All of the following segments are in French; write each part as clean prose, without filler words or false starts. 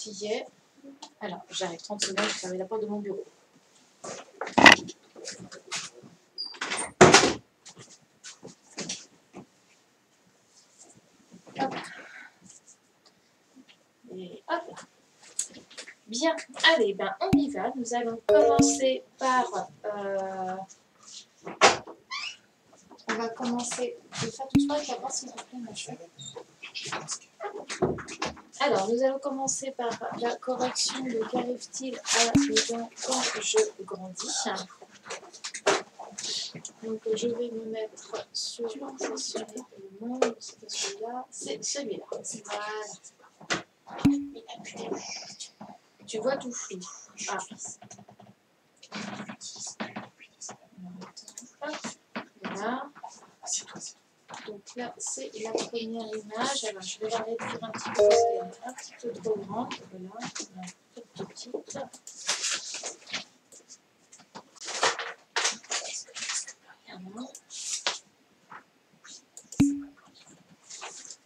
tu y es. Alors, j'arrive 30 secondes, je ferme la porte de mon bureau. Hop. Et hop là. Bien, allez, ben on y va. Nous allons commencer par... on va commencer... Je vais faire tout ça d'abord, s'il vous plaît, monsieur. Alors, nous allons commencer par la correction de qu'arrive-t-il à mes dents quand je grandis. Donc, je vais me mettre sur le nom, c'était celui-là, c'est celui-là. Voilà. Tu vois tout flou. Ah. Voilà. Donc là, c'est la première image. Alors, je vais la réduire un petit peu parce qu'elle est un petit peu trop grande. Voilà, un peu petite. Voilà.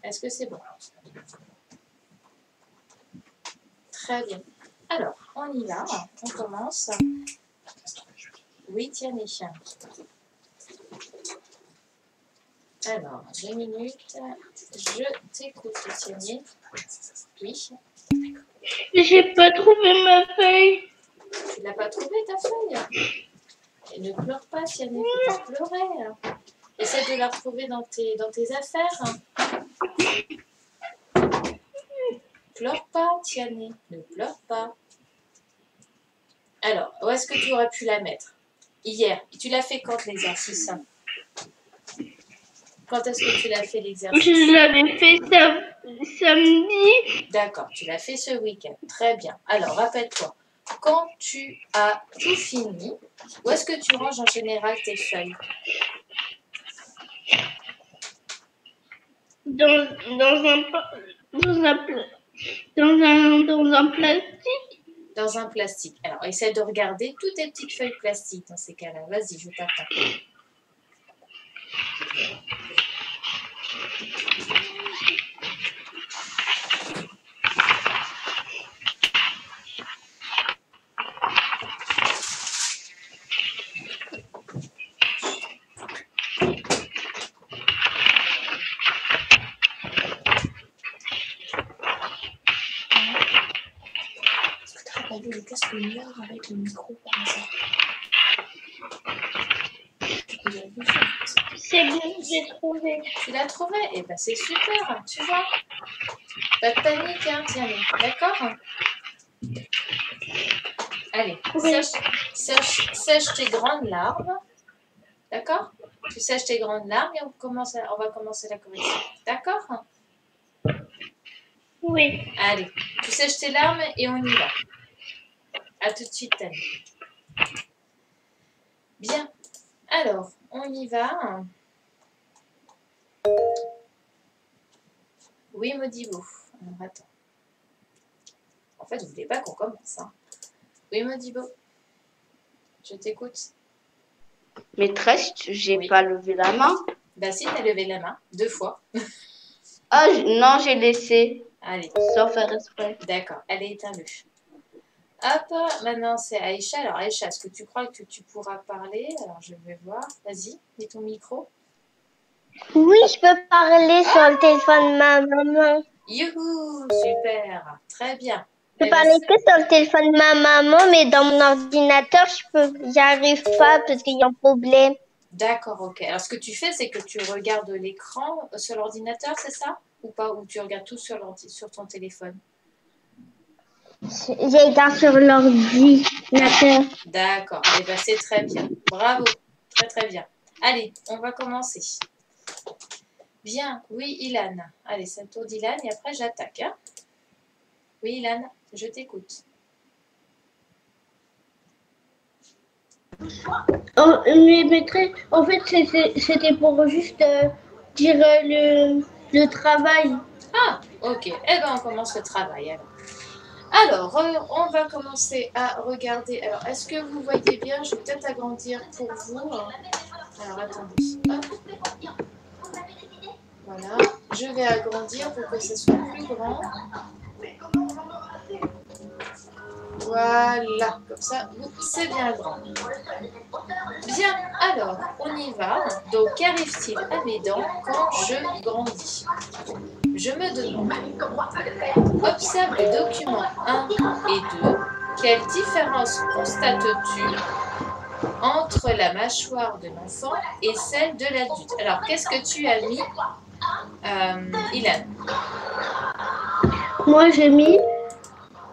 Est-ce que c'est bon? Très bien. Alors, on y va. On commence. Oui, Tierney. Alors, 2 minutes. Je t'écoute, Tierney. Oui. J'ai pas trouvé ma feuille. Tu l'as pas trouvée, ta feuille? Et ne pleure pas, Tierney. Faut pas pleurer. Essaie de la retrouver dans tes affaires. Pleure pas, Tierney. Ne pleure pas. Alors, où est-ce que tu aurais pu la mettre? Hier. Et tu l'as fait quand, l'exercice? Quand est-ce que tu l'as fait, l'exercice? Je l'avais fait samedi. D'accord, tu l'as fait ce week-end. Très bien. Alors, rappelle-toi, quand tu as tout fini, où est-ce que tu ranges en général tes feuilles? Dans un plastique. Dans un plastique. Alors, essaie de regarder toutes tes petites feuilles plastiques dans ces cas-là. Vas-y, je t'attends. Le casque noir avec le micro par exemple. C'est bon, j'ai trouvé. Tu l'as trouvé? Eh ben c'est super, tu vois. Pas de panique, hein, tiens, d'accord? Allez, Oui. sèche tes grandes larmes. D'accord? Tu sèches tes grandes larmes et on va commencer la correction. D'accord? Oui. Allez, tu sèches tes larmes et on y va. À tout de suite, Tani. Bien. Alors, on y va. Oui, Modibo. Alors, attends. En fait, vous ne voulez pas qu'on commence. Hein. Oui, Modibo. Je t'écoute. Maîtresse, j'ai pas levé la main. Bah si, t'as levé la main. 2 fois. Ah, non, j'ai laissé. Allez. Sans faire exprès. D'accord, elle est éteinte. Hop, maintenant c'est Aïcha. Alors Aïcha, est-ce que tu crois que tu pourras parler? Alors je vais voir. Vas-y, mets ton micro. Oui, je peux parler sur le téléphone de ma maman. Youhou, super, très bien. Je peux parler que sur le téléphone de ma maman, mais dans mon ordinateur, j'y arrive pas parce qu'il y a un problème. D'accord, ok. Alors ce que tu fais, c'est que tu regardes l'écran sur l'ordinateur, c'est ça? Ou pas? Ou tu regardes tout sur ton téléphone? Je regarde sur l'ordinateur. D'accord, et ben c'est très bien. Bravo, très très bien. Allez, on va commencer. Bien, oui, Ilan. Allez, c'est le tour d'Ilan et après j'attaque. Hein. Oui, Ilan, je t'écoute. Oh, mais maîtresse, en fait, c'était pour juste dire le travail. Ah, ok. Eh bien, on commence le travail alors. Alors, on va commencer à regarder. Alors, est-ce que vous voyez bien? Je vais peut-être agrandir pour vous. Alors, attendez. Hop. Voilà. Je vais agrandir pour que ce soit plus grand. Voilà, comme ça, c'est bien grand. Bien, alors, on y va. Donc, qu'arrive-t-il à mes dents quand je grandis? Je me demande. Observe le document 1 et 2. Quelle différence constates-tu entre la mâchoire de l'enfant et celle de l'adulte? Alors, qu'est-ce que tu as mis, Ilan? Moi, j'ai mis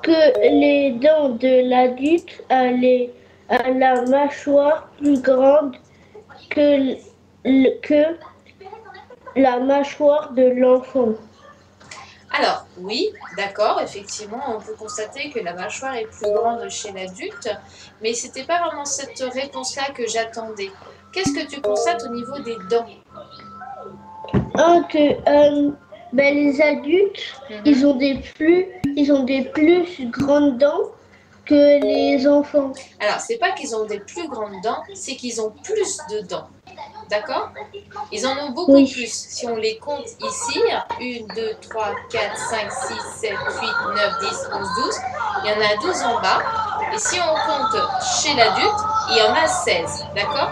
que les dents de l'adulte a la mâchoire plus grande que, que la mâchoire de l'enfant. Alors, oui, d'accord, effectivement, on peut constater que la mâchoire est plus grande chez l'adulte, mais ce n'était pas vraiment cette réponse-là que j'attendais. Qu'est-ce que tu constates au niveau des dents? Les adultes, ils ont des plus grandes dents que les enfants. Alors, c'est pas qu'ils ont des plus grandes dents, c'est qu'ils ont plus de dents. D'accord? Ils en ont beaucoup plus. Si on les compte ici, 1, 2, 3, 4, 5, 6, 7, 8, 9, 10, 11, 12, il y en a 12 en bas. Et si on compte chez l'adulte, il y en a 16. D'accord?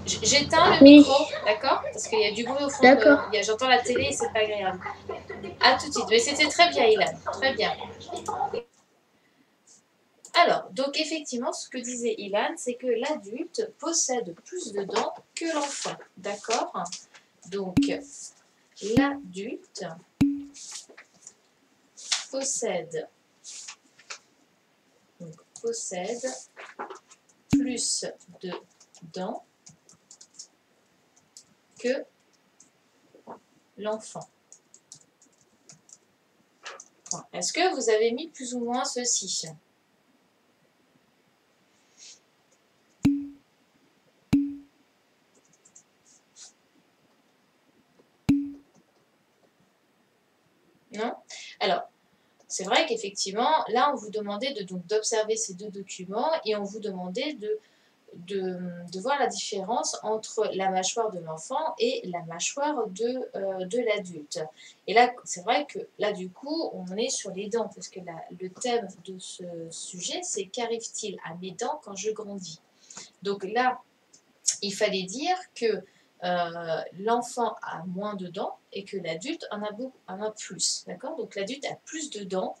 J'éteins le micro, d'accord? Parce qu'il y a du bruit au fond. J'entends la télé et c'est pas agréable. À tout de suite. Mais c'était très bien, Ilan. Très bien. Alors, donc effectivement, ce que disait Ilan, c'est que l'adulte possède plus de dents que l'enfant. D'accord? Donc, l'adulte possède plus de dents que l'enfant. Est-ce que vous avez mis plus ou moins ceci? Non? Alors, c'est vrai qu'effectivement, là, on vous demandait d'observer ces deux documents et on vous demandait de voir la différence entre la mâchoire de l'enfant et la mâchoire de l'adulte. Et là, c'est vrai que là, du coup, on est sur les dents, parce que le thème de ce sujet, c'est qu'arrive-t-il à mes dents quand je grandis? Donc là, il fallait dire que l'enfant a moins de dents et que l'adulte en a plus, d'accord? Donc l'adulte a plus de dents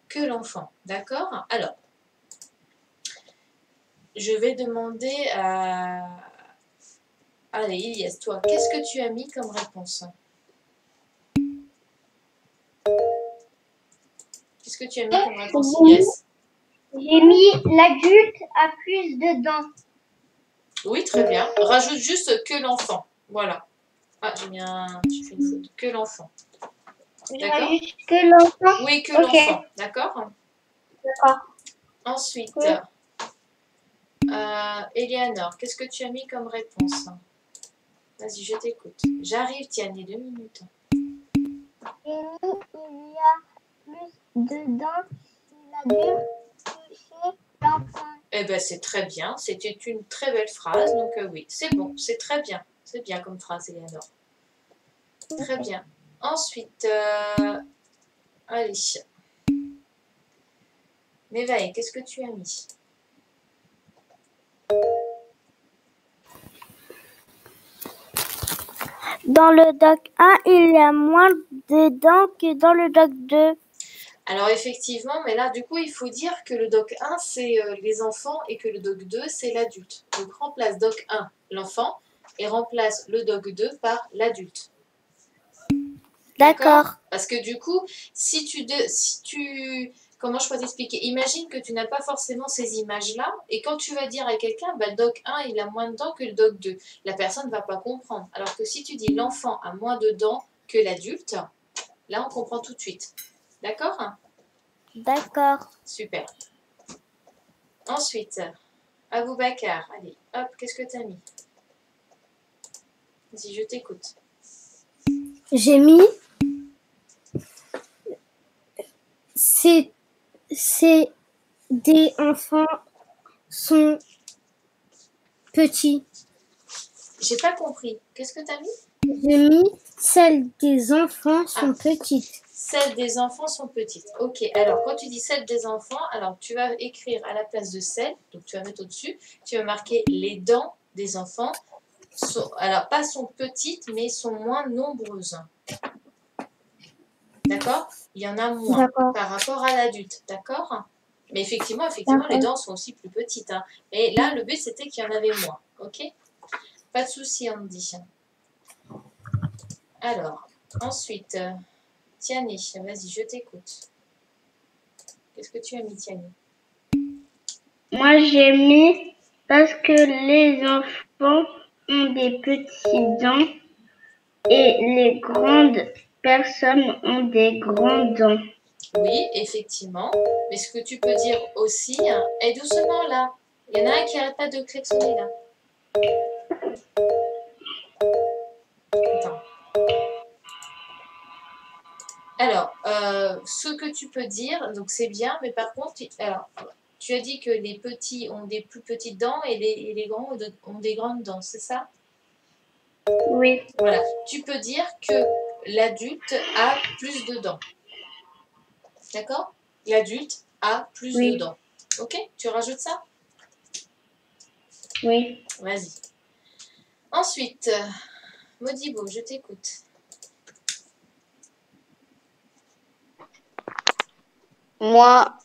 que l'enfant, d'accord? Alors, je vais demander à... Allez, Ilyes, toi, qu'est-ce que tu as mis comme réponse? Qu'est-ce que tu as mis comme réponse, Ilyes? J'ai mis l'adulte a plus de dents. Oui, très bien. Rajoute juste que l'enfant. Voilà. Ah, j'ai fait une faute. Que l'enfant. D'accord? Que l'enfant? Oui, que l'enfant. D'accord? D'accord. Ensuite, Eleanor, qu'est-ce que tu as mis comme réponse? Vas-y, je t'écoute. J'arrive, Tiani, 2 minutes. J'ai mis il y a plus de dents chez l'adulte que chez l'enfant. Eh bien, c'est très bien. C'était une très belle phrase. Donc, oui, c'est bon. C'est très bien. C'est bien comme phrase, Eleanor. Très bien. Ensuite, allez. Nevaeh, qu'est-ce que tu as mis? Dans le doc 1, il y a moins de dents que dans le doc 2. Alors effectivement, mais là du coup il faut dire que le doc 1 c'est les enfants et que le doc 2 c'est l'adulte. Donc remplace doc 1 l'enfant et remplace le doc 2 par l'adulte. D'accord. Parce que du coup, si tu comment je peux t'expliquer? Imagine que tu n'as pas forcément ces images-là et quand tu vas dire à quelqu'un, bah, le doc 1 il a moins de dents que le doc 2, la personne ne va pas comprendre. Alors que si tu dis l'enfant a moins de dents que l'adulte, là on comprend tout de suite. D'accord? D'accord. Super. Ensuite, Aboubacar, allez, hop, qu'est-ce que tu as mis? Vas-y, je t'écoute. J'ai mis c'est des enfants sont petits. J'ai pas compris. Qu'est-ce que tu as mis? J'ai mis celles des enfants sont petites. Celles des enfants sont petites. Ok, alors quand tu dis celles des enfants, alors tu vas écrire à la place de celles, donc tu vas mettre au-dessus, tu vas marquer les dents des enfants. Alors pas sont petites, mais sont moins nombreuses. D'accord? Il y en a moins par rapport à l'adulte. D'accord? Mais effectivement, les dents sont aussi plus petites. Hein. Et là, le but, c'était qu'il y en avait moins. Ok? Pas de souci, Andy. Alors, ensuite, Tiani, vas-y, je t'écoute. Qu'est-ce que tu as mis, Tiani? Moi, j'ai mis parce que les enfants ont des petits dents et les grandes personnes ont des grandes dents. Oui, effectivement. Mais ce que tu peux dire aussi, et doucement là. Il y en a un qui n'arrête pas de klaxonner là. Attends. Alors, ce que tu peux dire, donc c'est bien, mais par contre, alors, tu as dit que les petits ont des plus petites dents et les grands ont des grandes dents, c'est ça? Oui. Voilà. Tu peux dire que l'adulte a plus de dents. D'accord? L'adulte a plus de dents. Ok? Tu rajoutes ça? Oui. Vas-y. Ensuite, Modibo, je t'écoute. Moi,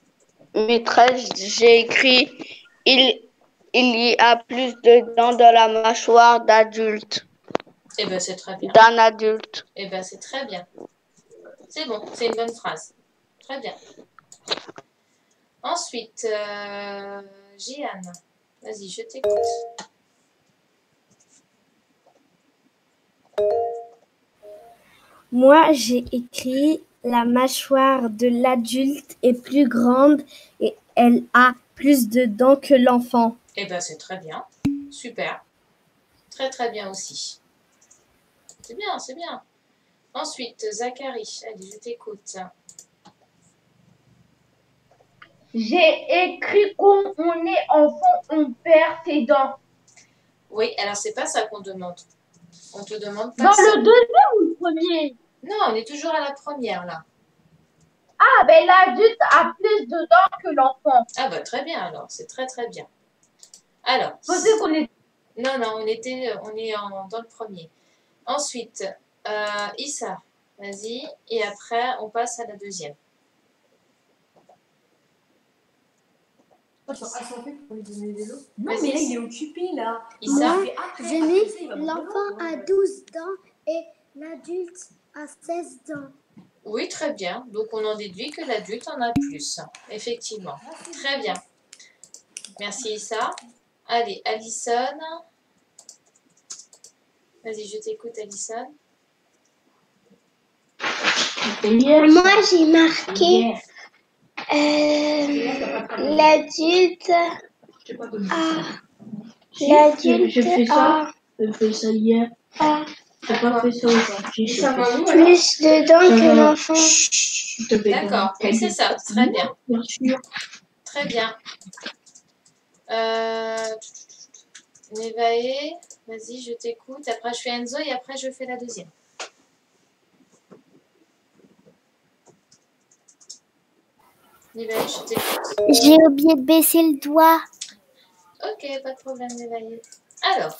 maîtresse, j'ai écrit il y a plus de dents dans la mâchoire d'adulte. Eh bien, c'est très bien. D'un adulte. Eh bien, c'est très bien. C'est bon, c'est une bonne phrase. Très bien. Ensuite, Jeanne, vas-y, je t'écoute. Moi, j'ai écrit la mâchoire de l'adulte est plus grande et elle a plus de dents que l'enfant. Eh bien, c'est très bien. Super. Très, très bien aussi. C'est bien, c'est bien. Ensuite, Zachary, allez, je t'écoute. J'ai écrit quand on est enfant, on perd ses dents. Oui, alors c'est pas ça qu'on demande. On te demande pas Dans ça. le deuxième ou le premier? Non, on est toujours à la première là. Ah, ben l'adulte a plus de dents que l'enfant. Ah bah très bien alors, c'est très très bien. Alors. Pensez qu'on est... Non, non, on est dans le premier. Ensuite, Issa, vas-y, et après on passe à la deuxième. Non, mais là, il est occupé, là. Issa, J'ai mis l'enfant a 12 dents et l'adulte a 16 dents. oui, très bien. Donc on en déduit que l'adulte en a plus. Effectivement. Très bien. Merci Issa. Allez, Alison. Vas-y, je t'écoute, Alison. Moi, j'ai marqué l'adulte Je fais ça hier. J'ai pas fait ça aujourd'hui. plus de dents que l'enfant. D'accord, oui, c'est ça. Très bien. Bien sûr. Très bien. Nevae, vas-y, je t'écoute. Après, je fais Enzo et après, je fais la deuxième. Nevae, je t'écoute. J'ai oublié de baisser le doigt. Ok, pas de problème, Nevae. Alors,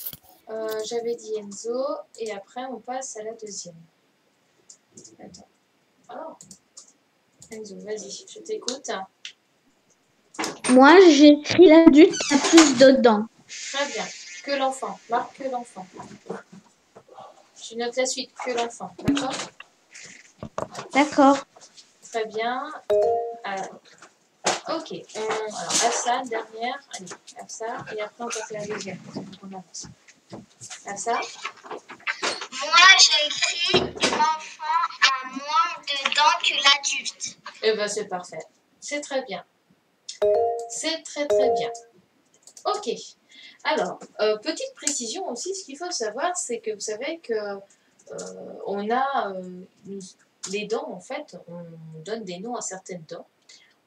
j'avais dit Enzo et après, on passe à la deuxième. Attends. Oh. Enzo, vas-y, je t'écoute. Moi, j'ai écrit l'adulte a plus de dents. Très bien. Que l'enfant. Marque que l'enfant. Je note la suite. Que l'enfant. D'accord? D'accord. Très bien. Alors, ok. Alors, Afsa, dernière. Allez, Afsa. Et après, on passe à la deuxième. On avance. Afsa. Moi, j'ai écrit l'enfant a moins de dents que l'adulte. Eh bien, c'est parfait. C'est très bien. C'est très, très bien. Ok. Alors, petite précision aussi, ce qu'il faut savoir, c'est que vous savez que on a les dents, en fait, on donne des noms à certaines dents.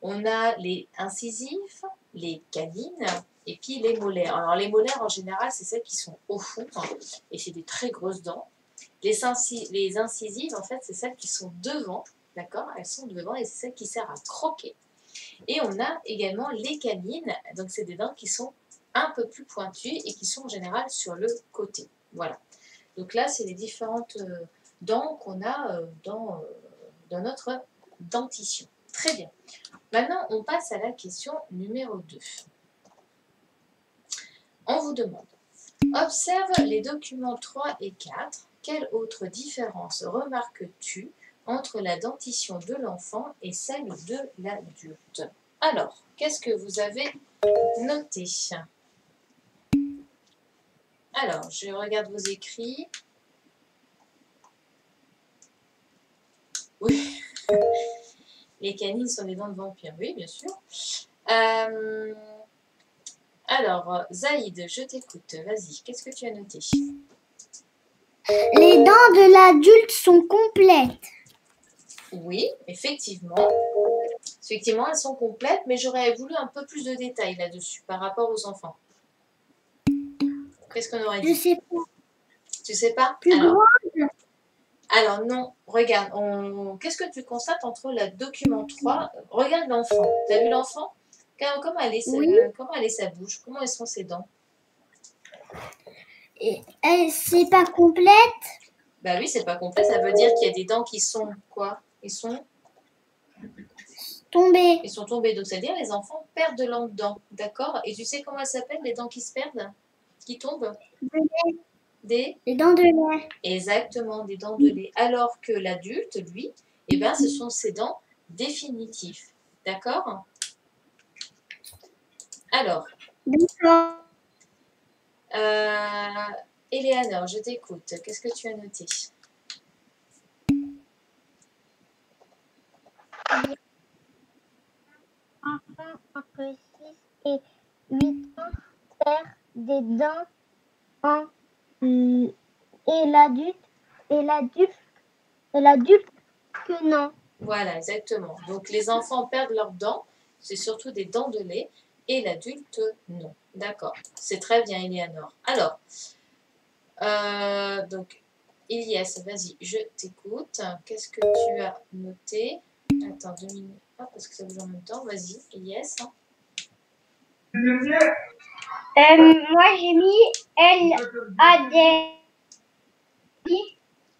On a les incisives, les canines et puis les molaires. Alors, les molaires, en général, c'est celles qui sont au fond et c'est des très grosses dents. Les incisives, en fait, c'est celles qui sont devant, d'accord? Elles sont devant et c'est celles qui servent à croquer. Et on a également les canines, donc c'est des dents qui sont un peu plus pointues et qui sont en général sur le côté. Voilà. Donc là, c'est les différentes dents qu'on a dans notre dentition. Très bien. Maintenant, on passe à la question numéro 2. On vous demande, observe les documents 3 et 4. Quelle autre différence remarques-tu entre la dentition de l'enfant et celle de l'adulte? Alors, qu'est-ce que vous avez noté? Alors, je regarde vos écrits. Oui, les canines sont des dents de vampire, oui, bien sûr. Alors, Zaïd, je t'écoute. Vas-y, qu'est-ce que tu as noté? Les dents de l'adulte sont complètes. Oui, effectivement. Effectivement, elles sont complètes, mais j'aurais voulu un peu plus de détails là-dessus par rapport aux enfants. Qu'est-ce qu'on aurait dit? Je sais pas. Tu sais pas? Plus grande. Alors non, regarde, qu'est-ce que tu constates entre le document 3? Regarde l'enfant. Tu as vu l'enfant? Comment elle est, Oui. comment elle est sa bouche? Comment sont ses dents? C'est pas complète. Bah oui, c'est pas complet. Ça veut dire qu'il y a des dents qui sont quoi? Ils sont Tombées. Ils sont tombés. Donc, c'est-à-dire les enfants perdent de leurs dents. D'accord? Et tu sais comment elles s'appellent, les dents qui se perdent? Qui tombent? Les dents de lait. Exactement, des dents de lait. Alors que l'adulte, lui, eh ben, ce sont ses dents définitives. D'accord? Alors, D'accord. Eleanor, je t'écoute. Qu'est-ce que tu as noté? Enfants entre 6 et 8 ans perd des dents et l'adulte que non. Voilà, exactement. Donc, les enfants perdent leurs dents. C'est surtout des dents de lait. Et l'adulte, non. D'accord. C'est très bien, Eleanor. Alors, donc, Elias, vas-y, je t'écoute. Qu'est-ce que tu as noté? Attends, 2 minutes. Ah, parce que ça bouge en même temps. Vas-y, Elias. Moi, j'ai mis elle a des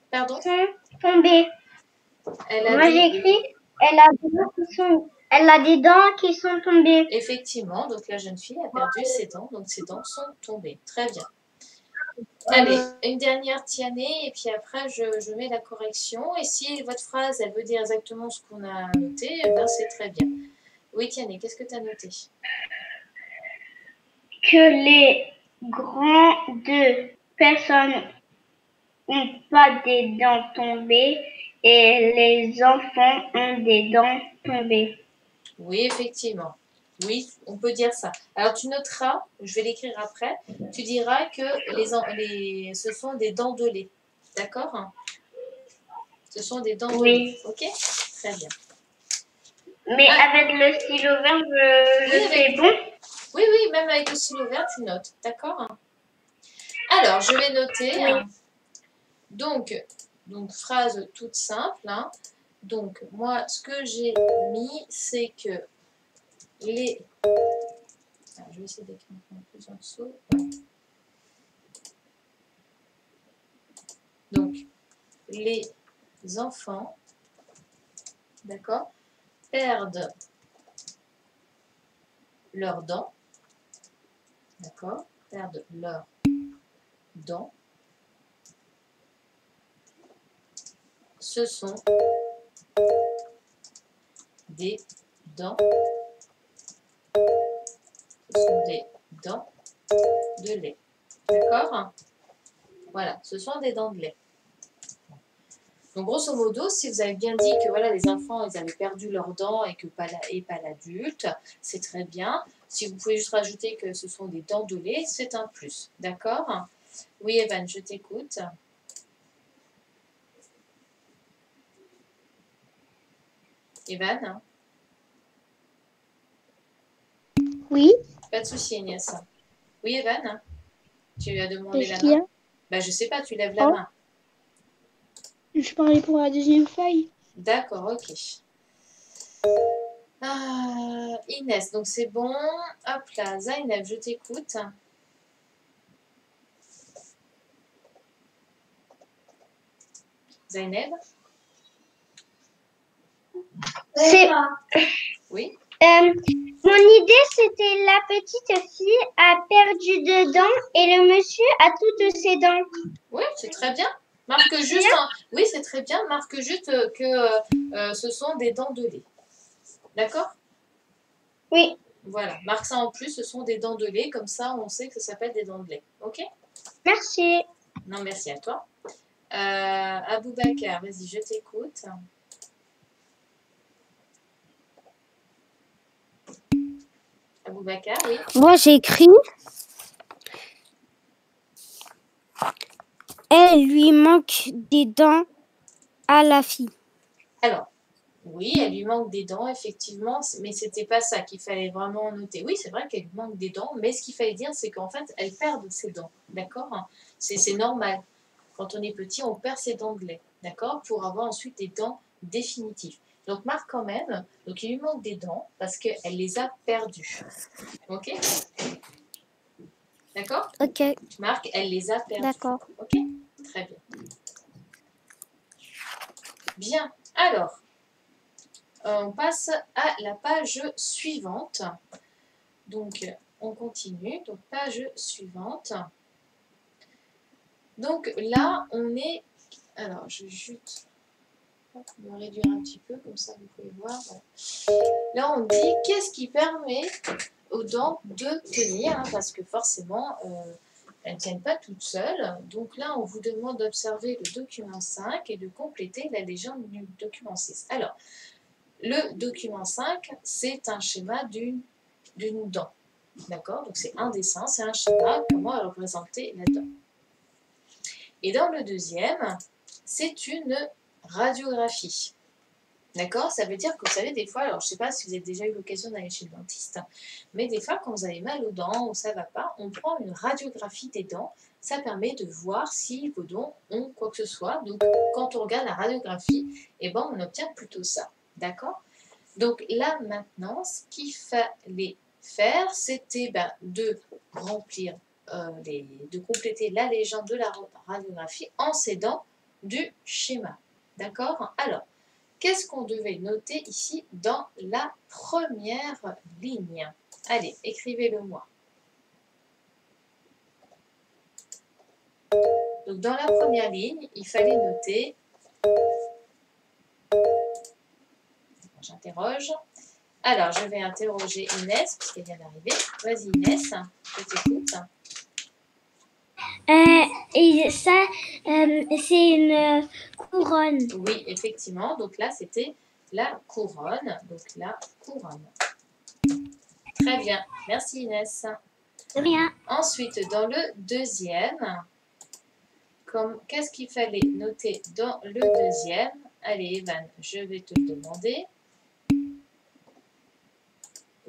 Pardon? sont tombées. Moi, j'ai écrit elle a des dents qui sont tombées. Effectivement, donc la jeune fille a perdu ses dents, donc ses dents sont tombées. Très bien. Allez, une dernière Tiané, et puis après je mets la correction. Et si votre phrase, elle veut dire exactement ce qu'on a noté, eh ben c'est très bien. Oui, Tiané, qu'est-ce que tu as noté? Que les grandes personnes n'ont pas des dents tombées et les enfants ont des dents tombées. Oui, effectivement. Oui, on peut dire ça. Alors tu noteras, je vais l'écrire après, tu diras que ce sont des dents de lait. D'accord? Ce sont des dents de lait. Ok? Très bien. Mais avec le stylo vert, je fais bon? Oui, oui, même avec le stylo vert, tu notes. D'accord? Alors, je vais noter. Oui. Donc, phrase toute simple. Hein. Donc, moi, ce que j'ai mis, c'est que les... Alors, je vais essayer d'écrire un peu plus en dessous. Donc, les enfants, d'accord, perdent leurs dents, d'accord, perdent leurs dents. Ce sont des dents. Ce sont des dents de lait. D'accord? Voilà, ce sont des dents de lait. Donc, grosso modo, si vous avez bien dit que voilà, les enfants, ils avaient perdu leurs dents et pas l'adulte, c'est très bien. Si vous pouvez juste rajouter que ce sont des dents de lait, c'est un plus. D'accord? Oui, Evan, je t'écoute. Evan? Oui. Pas de souci, Agnès. Oui, Evan? Tu as demandé Qu'est-ce la qu'il y a? main? Bah, je sais pas, tu lèves la main. Je parlais pour la deuxième feuille. D'accord, ok. Inès, donc c'est bon. Hop là, Zainab, je t'écoute. Zainab? C'est Oui? mon idée, c'était la petite fille a perdu deux dents et le monsieur a toutes ses dents. Oui, c'est très bien. Marque juste, oui, c'est très bien. Marque juste que ce sont des dents de lait. D'accord? Oui, Voilà, marque ça en plus, ce sont des dents de lait. Comme ça, on sait que ça s'appelle des dents de lait. Ok? merci. Non, merci à toi. Aboubacar, vas-y, je t'écoute. Aboubacar, oui. Moi, j'ai écrit. Elle lui manque des dents à la fille. Alors, oui, elle lui manque des dents, effectivement, mais c'était pas ça qu'il fallait vraiment noter. Oui, c'est vrai qu'elle lui manque des dents, mais ce qu'il fallait dire, c'est qu'en fait, elle perd ses dents, d'accord? C'est normal. Quand on est petit, on perd ses dents de lait, d'accord? Pour avoir ensuite des dents définitives. Donc, marque quand même, donc il lui manque des dents parce qu'elle les a perdues. Ok? D'accord? Ok, Tu marques, elle les a perdues. d'accord. Ok? Très bien. Bien. Alors, on passe à la page suivante. Donc, on continue. Donc, page suivante. Donc, là, on est... Alors, je vais juste me réduire un petit peu, comme ça, vous pouvez voir. Voilà. Là, on dit, qu'est-ce qui permet aux dents de tenir, hein, parce que forcément, elles ne tiennent pas toutes seules. Donc là, on vous demande d'observer le document 5 et de compléter la légende du document 6. Alors, le document 5, c'est un schéma d'une dent. D'accord? Donc c'est un dessin, c'est un schéma, comment représenter la dent. Et dans le deuxième, c'est une radiographie. D'accord? Ça veut dire que vous savez, des fois, alors je ne sais pas si vous avez déjà eu l'occasion d'aller chez le dentiste, mais des fois, quand vous avez mal aux dents ou ça ne va pas, on prend une radiographie des dents. Ça permet de voir si vos dents ont quoi que ce soit. Donc, quand on regarde la radiographie, eh ben, on obtient plutôt ça. D'accord? Donc là, maintenant, ce qu'il fallait faire, c'était de remplir, de compléter la légende de la radiographie en s'aidant du schéma. D'accord? Alors, qu'est-ce qu'on devait noter ici dans la première ligne? Allez, écrivez-le moi. Donc, dans la première ligne, il fallait noter... J'interroge. Alors, je vais interroger Inès, puisqu'elle vient d'arriver. Vas-y Inès, je t'écoute. Et ça, c'est une couronne. Oui, effectivement. Donc là, c'était la couronne. Donc la couronne. Très bien. Merci Inès. Rien. Ensuite, dans le deuxième, qu'est-ce qu'il fallait noter dans le deuxième? Allez, Evan, je vais te le demander.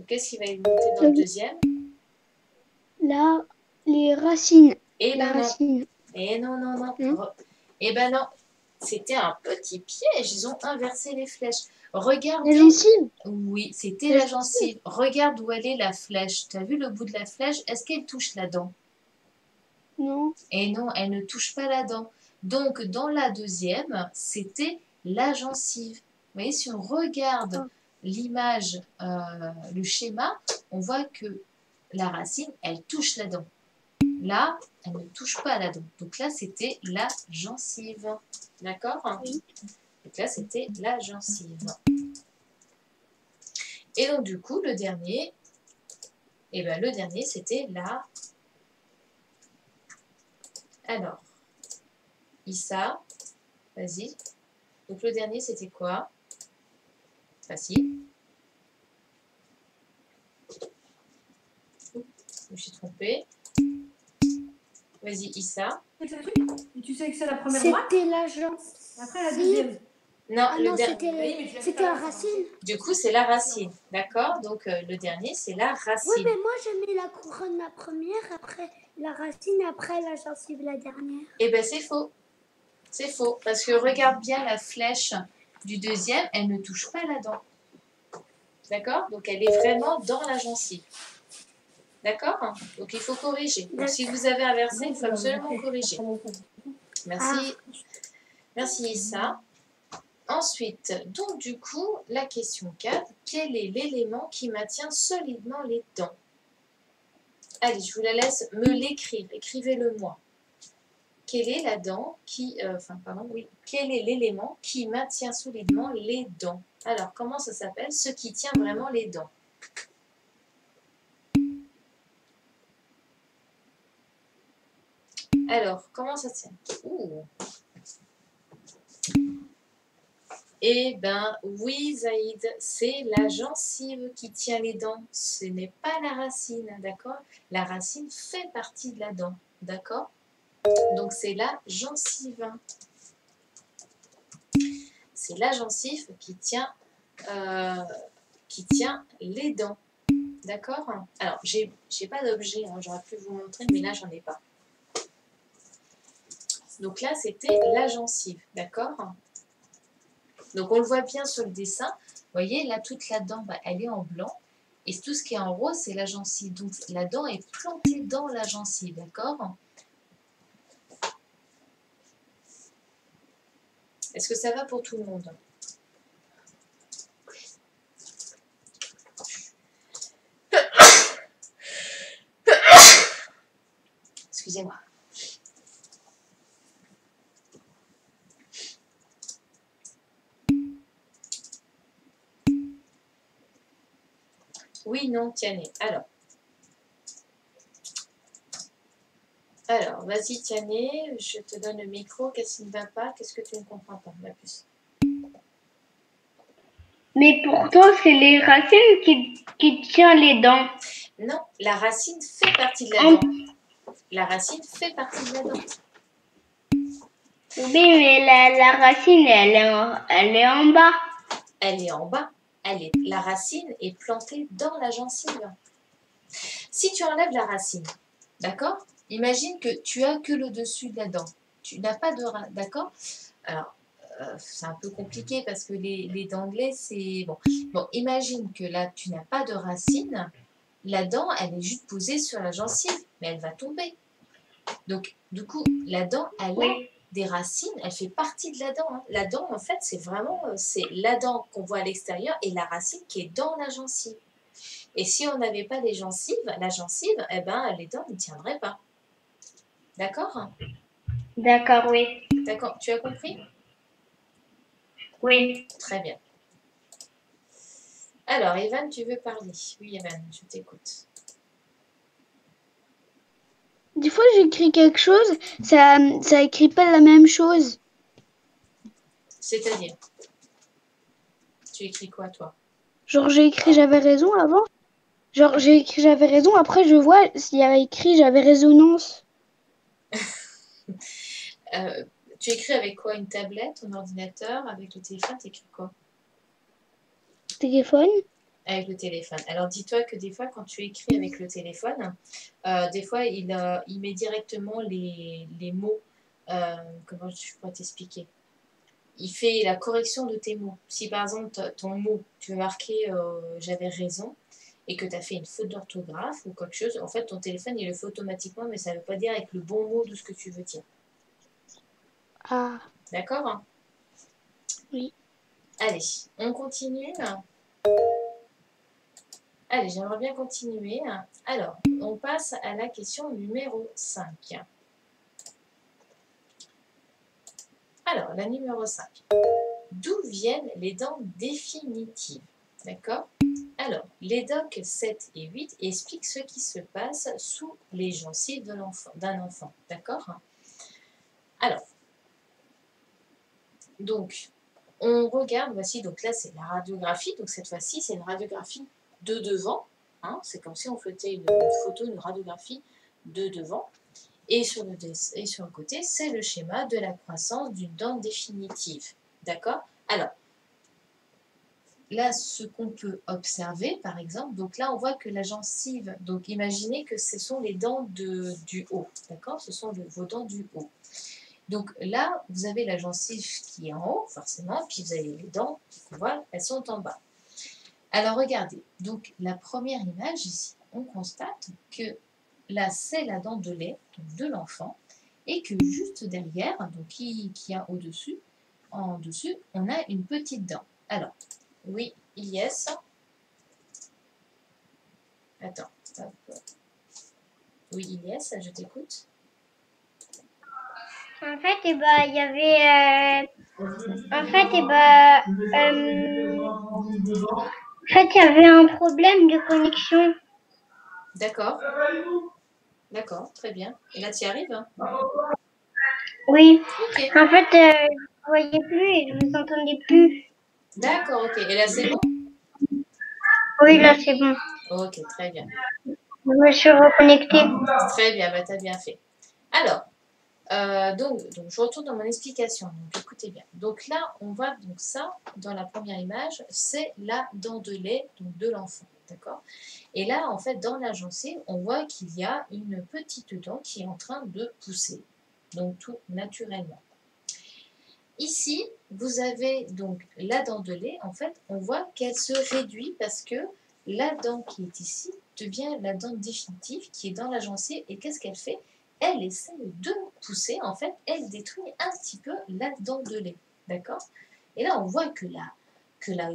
Qu'est-ce qu'il fallait noter dans le deuxième? Là, les racines. Eh La ben non. racine. Eh non, non, non. Eh ben non. C'était un petit piège. Ils ont inversé les flèches. Regarde. La gencive. Oui, c'était la gencive. Regarde où elle est la flèche. Tu as vu le bout de la flèche? Est-ce qu'elle touche la dent? Non. Et non, elle ne touche pas la dent. Donc, dans la deuxième, c'était la gencive. Vous voyez, si on regarde l'image, le schéma, on voit que la racine, elle touche la dent. Là, elle ne touche pas la dent. Donc là, c'était la gencive. D'accord? Oui. Donc là, c'était la gencive. Et donc, du coup, le dernier, c'était la... Alors, Issa, vas-y. Donc, le dernier, c'était quoi? Facile. Oups, je me suis trompée. Vas-y, Issa. Et tu sais que c'est la première droite? C'était la gencive. Après la deuxième. Non, Ah non, c'était la racine. Du coup, c'est la racine. D'accord? Donc, le dernier, c'est la racine. Oui, mais moi, je mets la couronne la première, après la racine, après la gencive la dernière. Eh bien, c'est faux. C'est faux, parce que regarde bien la flèche du deuxième, elle ne touche pas la dent. D'accord? Donc elle est vraiment dans la gencive. D'accord? Donc il faut corriger. Donc, si vous avez inversé, il faut absolument corriger. Merci. Merci Issa. Ensuite, donc du coup, la question 4. Quel est l'élément qui maintient solidement les dents? Allez, je vous la laisse me l'écrire. Écrivez-le moi. Quelle est la dent qui... Quel est l'élément qui maintient solidement les dents? Alors, comment ça s'appelle? Ce qui tient vraiment les dents. Alors, comment ça tient? Ouh. Eh ben oui, Zaïd, c'est la gencive qui tient les dents. Ce n'est pas la racine, d'accord? La racine fait partie de la dent, d'accord? Donc c'est la gencive. C'est la gencive qui tient les dents, d'accord? Alors, j'ai pas d'objet, hein, j'aurais pu vous montrer, mais là, j'en ai pas. Donc là, c'était la gencive, d'accord? Donc on le voit bien sur le dessin. Vous voyez, là, toute la dent, elle est en blanc. Et tout ce qui est en rose, c'est la gencive. Donc la dent est plantée dans la gencive, d'accord? Est-ce que ça va pour tout le monde? Excusez-moi. Oui, non, Tiané. Alors, vas-y, Tiané, je te donne le micro. Qu'est-ce qui ne va pas? Qu'est-ce que tu ne comprends pas, ma puce? Mais pourtant, c'est les racines qui tiennent les dents. Non, la racine fait partie de la dent. La racine fait partie de la dent. Oui, mais la racine, elle est en bas. Elle est en bas. La racine est plantée dans la gencive. Si tu enlèves la racine, d'accord? Imagine que tu as que le dessus de la dent. Tu n'as pas de racine, d'accord? Alors, c'est un peu compliqué parce que les dents de lait, c'est... Bon, imagine que là, tu n'as pas de racine. La dent, elle est juste posée sur la gencive, mais elle va tomber. Donc, du coup, la dent, elle a des racines, elle fait partie de la dent. Hein. La dent, en fait, c'est vraiment c'est la dent qu'on voit à l'extérieur et la racine qui est dans la gencive. Et si on n'avait pas la gencive, eh ben, les dents ne tiendraient pas. D'accord? D'accord, oui. D'accord, tu as compris? Oui. Très bien. Alors, Evan, tu veux parler? Oui, Evan, je t'écoute. Des fois, j'écris quelque chose, ça écrit pas la même chose. C'est-à-dire? Tu écris quoi, toi? Genre, j'ai écrit j'avais raison avant. Genre, j'ai écrit j'avais raison, après je vois s'il y a écrit j'avais résonance. Tu écris avec quoi? Une tablette, un ordinateur? Avec le téléphone, tu écris quoi? Téléphone. Avec le téléphone. Alors, dis-toi que des fois, quand tu écris avec le téléphone, des fois, il met directement les mots. Comment je pourrais t'expliquer? Il fait la correction de tes mots. Si par exemple, ton mot, tu veux marquer j'avais raison et que tu as fait une faute d'orthographe ou quelque chose, en fait, ton téléphone, il le fait automatiquement, mais ça ne veut pas dire avec le bon mot de ce que tu veux dire. Ah. D'accord? Oui. Allez, on continue. Allez, j'aimerais bien continuer. Alors, on passe à la question numéro 5. Alors, la numéro 5. D'où viennent les dents définitives? D'accord? Alors, les docs 7 et 8 expliquent ce qui se passe sous les gencives d'un enfant. D'accord? Alors, donc, on regarde, voici, donc là, c'est la radiographie. Donc, cette fois-ci, c'est une radiographie de devant. Hein, c'est comme si on faisait une photo, une radiographie de devant. Et sur le côté, c'est le schéma de la croissance d'une dent définitive. D'accord? Alors, là, ce qu'on peut observer, par exemple, donc là, on voit que la gencive, donc imaginez que ce sont les dents du haut. D'accord? Ce sont vos dents du haut. Donc là, vous avez la gencive qui est en haut, forcément, puis vous avez les dents, qu'on voit, elles sont en bas. Alors regardez, donc la première image ici, on constate que là, c'est la dent de lait donc de l'enfant, et que juste derrière, donc qui a au-dessus, en dessus, on a une petite dent. Alors, oui, yes. Attends, hop. Oui, yes, je t'écoute. En fait, il y avait... En fait, il y avait un problème de connexion. D'accord. D'accord, très bien. Et là, tu y arrives, hein? Oui. Ok. En fait, je ne voyais plus et je ne vous entendais plus. D'accord, ok. Et là, c'est bon? Oui, là, c'est bon. Ok, très bien. Je me suis reconnectée. Très bien, bah, tu as bien fait. Alors, donc, je retourne dans mon explication. Donc, écoutez bien. Donc là, on voit donc ça, dans la première image, c'est la dent de lait donc de l'enfant. D'accord? Et là, en fait, dans la gencive, on voit qu'il y a une petite dent qui est en train de pousser. Donc, tout naturellement. Ici, vous avez donc la dent de lait. En fait, on voit qu'elle se réduit parce que la dent qui est ici devient la dent définitive qui est dans la gencive. Et qu'est-ce qu'elle fait? Elle essaie de pousser. En fait, elle détruit un petit peu la dent de lait. D'accord? Et là, on voit que la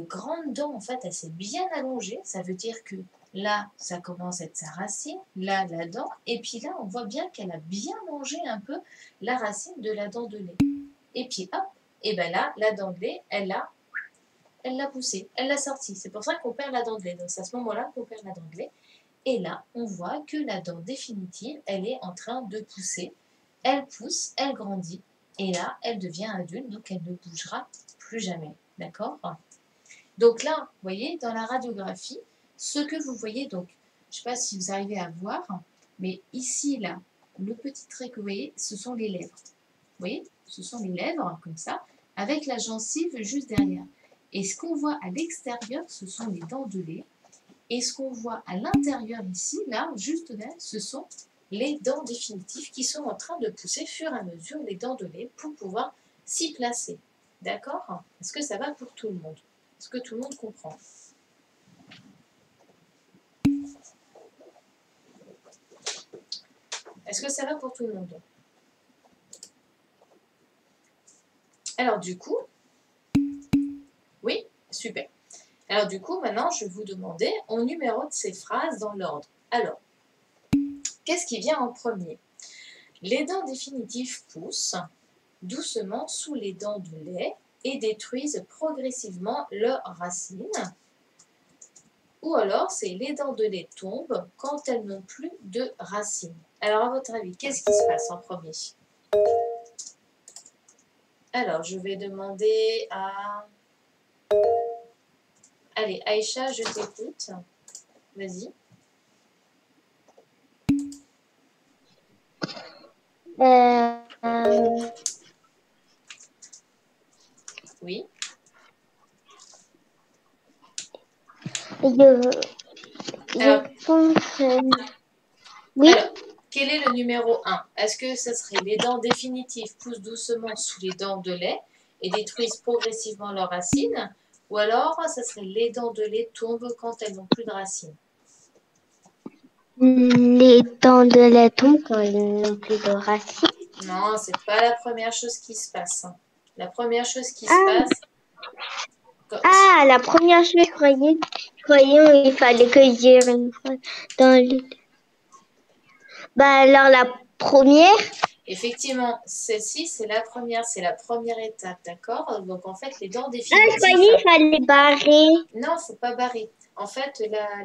grande dent, en fait, elle s'est bien allongée. Ça veut dire que là, ça commence à être sa racine. Là, la dent. Et puis là, on voit bien qu'elle a bien mangé un peu la racine de la dent de lait. Et puis hop, et bien là, la dent de lait, elle l'a poussée, elle l'a sortie. C'est pour ça qu'on perd la dent de lait. Donc c'est à ce moment-là qu'on perd la dent de lait. Et là, on voit que la dent définitive, elle est en train de pousser. Elle pousse, elle grandit. Et là, elle devient adulte, donc elle ne bougera plus jamais. D'accord? Donc là, vous voyez, dans la radiographie, ce que vous voyez, donc, je ne sais pas si vous arrivez à voir, mais ici, là, le petit trait que vous voyez, ce sont les lèvres. Vous voyez, ce sont les lèvres, comme ça, avec la gencive juste derrière. Et ce qu'on voit à l'extérieur, ce sont les dents de lait. Et ce qu'on voit à l'intérieur ici, là, juste là, ce sont les dents définitives qui sont en train de pousser fur et à mesure les dents de lait pour pouvoir s'y placer. D'accord? Est-ce que ça va pour tout le monde? Est-ce que tout le monde comprend? Est-ce que ça va pour tout le monde? Alors du coup, oui, super. Alors du coup, maintenant, je vais vous demander, on numérote ces phrases dans l'ordre. Alors, qu'est-ce qui vient en premier? Les dents définitives poussent doucement sous les dents de lait et détruisent progressivement leurs racines. Ou alors, c'est les dents de lait tombent quand elles n'ont plus de racines. Alors, à votre avis, qu'est-ce qui se passe en premier? Alors, je vais demander à... Allez, Aïcha, je t'écoute. Vas-y. Oui. Je pense... Oui. Alors, quel est le numéro 1? Est-ce que ce serait les dents définitives poussent doucement sous les dents de lait et détruisent progressivement leurs racines? Ou alors, ça serait les dents de lait tombent quand elles n'ont plus de racines? Les dents de lait tombent quand ils n'ont plus de racines. Non, c'est pas la première chose qui se passe. La première chose qui se passe... Ah, la première chose, je croyais qu'il fallait que je dise une phrase dans le... Bah alors la première... Effectivement, celle-ci, c'est la première étape, d'accord? Donc en fait, les dents Ah, définitives... je croyais qu'il fallait barrer. Non, il ne faut pas barrer. En fait,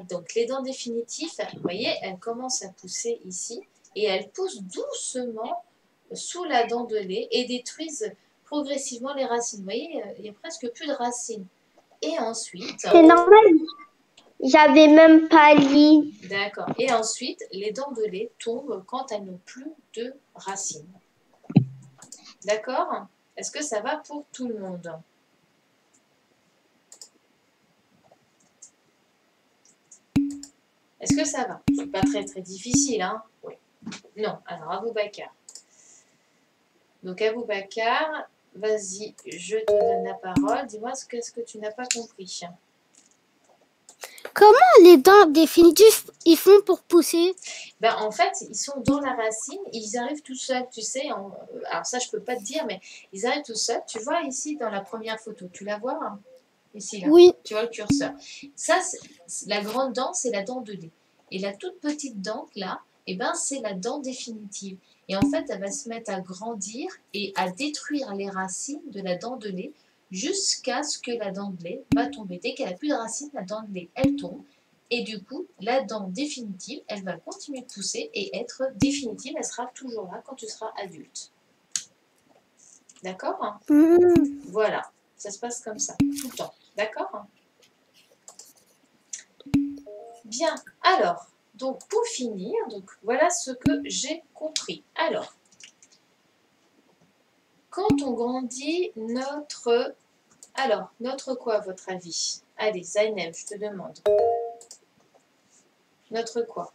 donc les dents définitives, vous voyez, elles commencent à pousser ici et elles poussent doucement sous la dent de lait et détruisent progressivement les racines. Vous voyez, il n'y a presque plus de racines. Et ensuite... C'est normal. J'avais même pas lu. D'accord. Et ensuite, les dents de lait tombent quand elles n'ont plus de racines. D'accord? Est-ce que ça va pour tout le monde? Est-ce que ça va? C'est pas très très difficile, hein? Oui. Non. Alors, Aboubacar. Donc, Aboubacar, vas-y, je te donne la parole. Dis-moi ce que tu n'as pas compris. Comment les dents définitives ils font pour pousser? Ben, en fait, ils sont dans la racine, ils arrivent tout seuls, tu sais. Alors ça, je peux pas te dire, mais ils arrivent tout seuls. Tu vois ici dans la première photo, tu la vois hein, ici là. Oui. Tu vois le curseur. Ça, la grande dent, c'est la dent de lait. Et la toute petite dent là, eh ben, c'est la dent définitive. Et en fait, elle va se mettre à grandir et à détruire les racines de la dent de lait jusqu'à ce que la dent de lait va tomber. Dès qu'elle n'a plus de racines, la dent de lait, elle tombe. Et du coup, la dent définitive, elle va continuer de pousser et être définitive. Elle sera toujours là quand tu seras adulte. D'accord? Voilà, ça se passe comme ça, tout le temps. D'accord? Bien, alors, donc pour finir, donc voilà ce que j'ai compris. Alors, quand on grandit, notre quoi à votre avis? Allez, Zainab, je te demande. Notre quoi?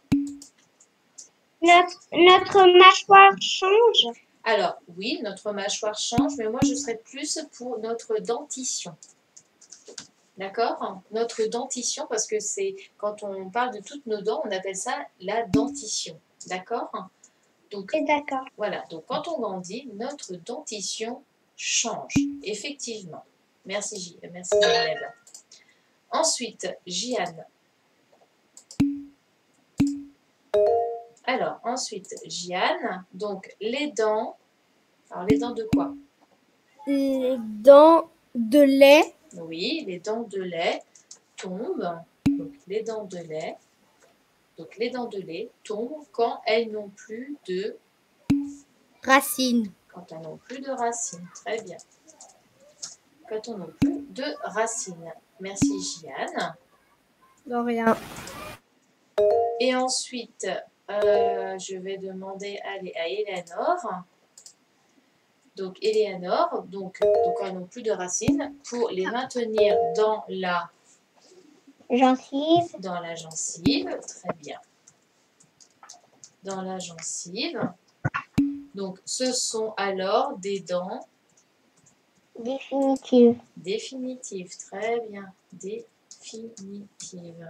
Notre mâchoire change. Alors, oui, notre mâchoire change, mais moi, je serais plus pour notre dentition. D'accord? Notre dentition, parce que c'est quand on parle de toutes nos dents, on appelle ça la dentition. D'accord? Donc, D'accord. voilà. Donc, quand on grandit, notre dentition change, effectivement. Merci, merci, Jeannette. Ensuite, Jeanne. Alors, ensuite, Jeanne, donc les dents. Alors, les dents de quoi? Les dents de lait. Oui, les dents de lait tombent. Donc, les dents de lait. Donc, les dents de lait tombent quand elles n'ont plus de Racines. Quand elles n'ont plus de racines. Très bien. Quand on n'a plus de racines. Merci, Jeanne. De rien. Et ensuite, je vais demander à Eleanor. Donc, Eleanor, donc quand elles n'ont plus de racines, pour les maintenir dans la Gencive. Dans la gencive, très bien. Dans la gencive. Donc, ce sont alors des dents Définitive. définitives. Très bien. Définitives.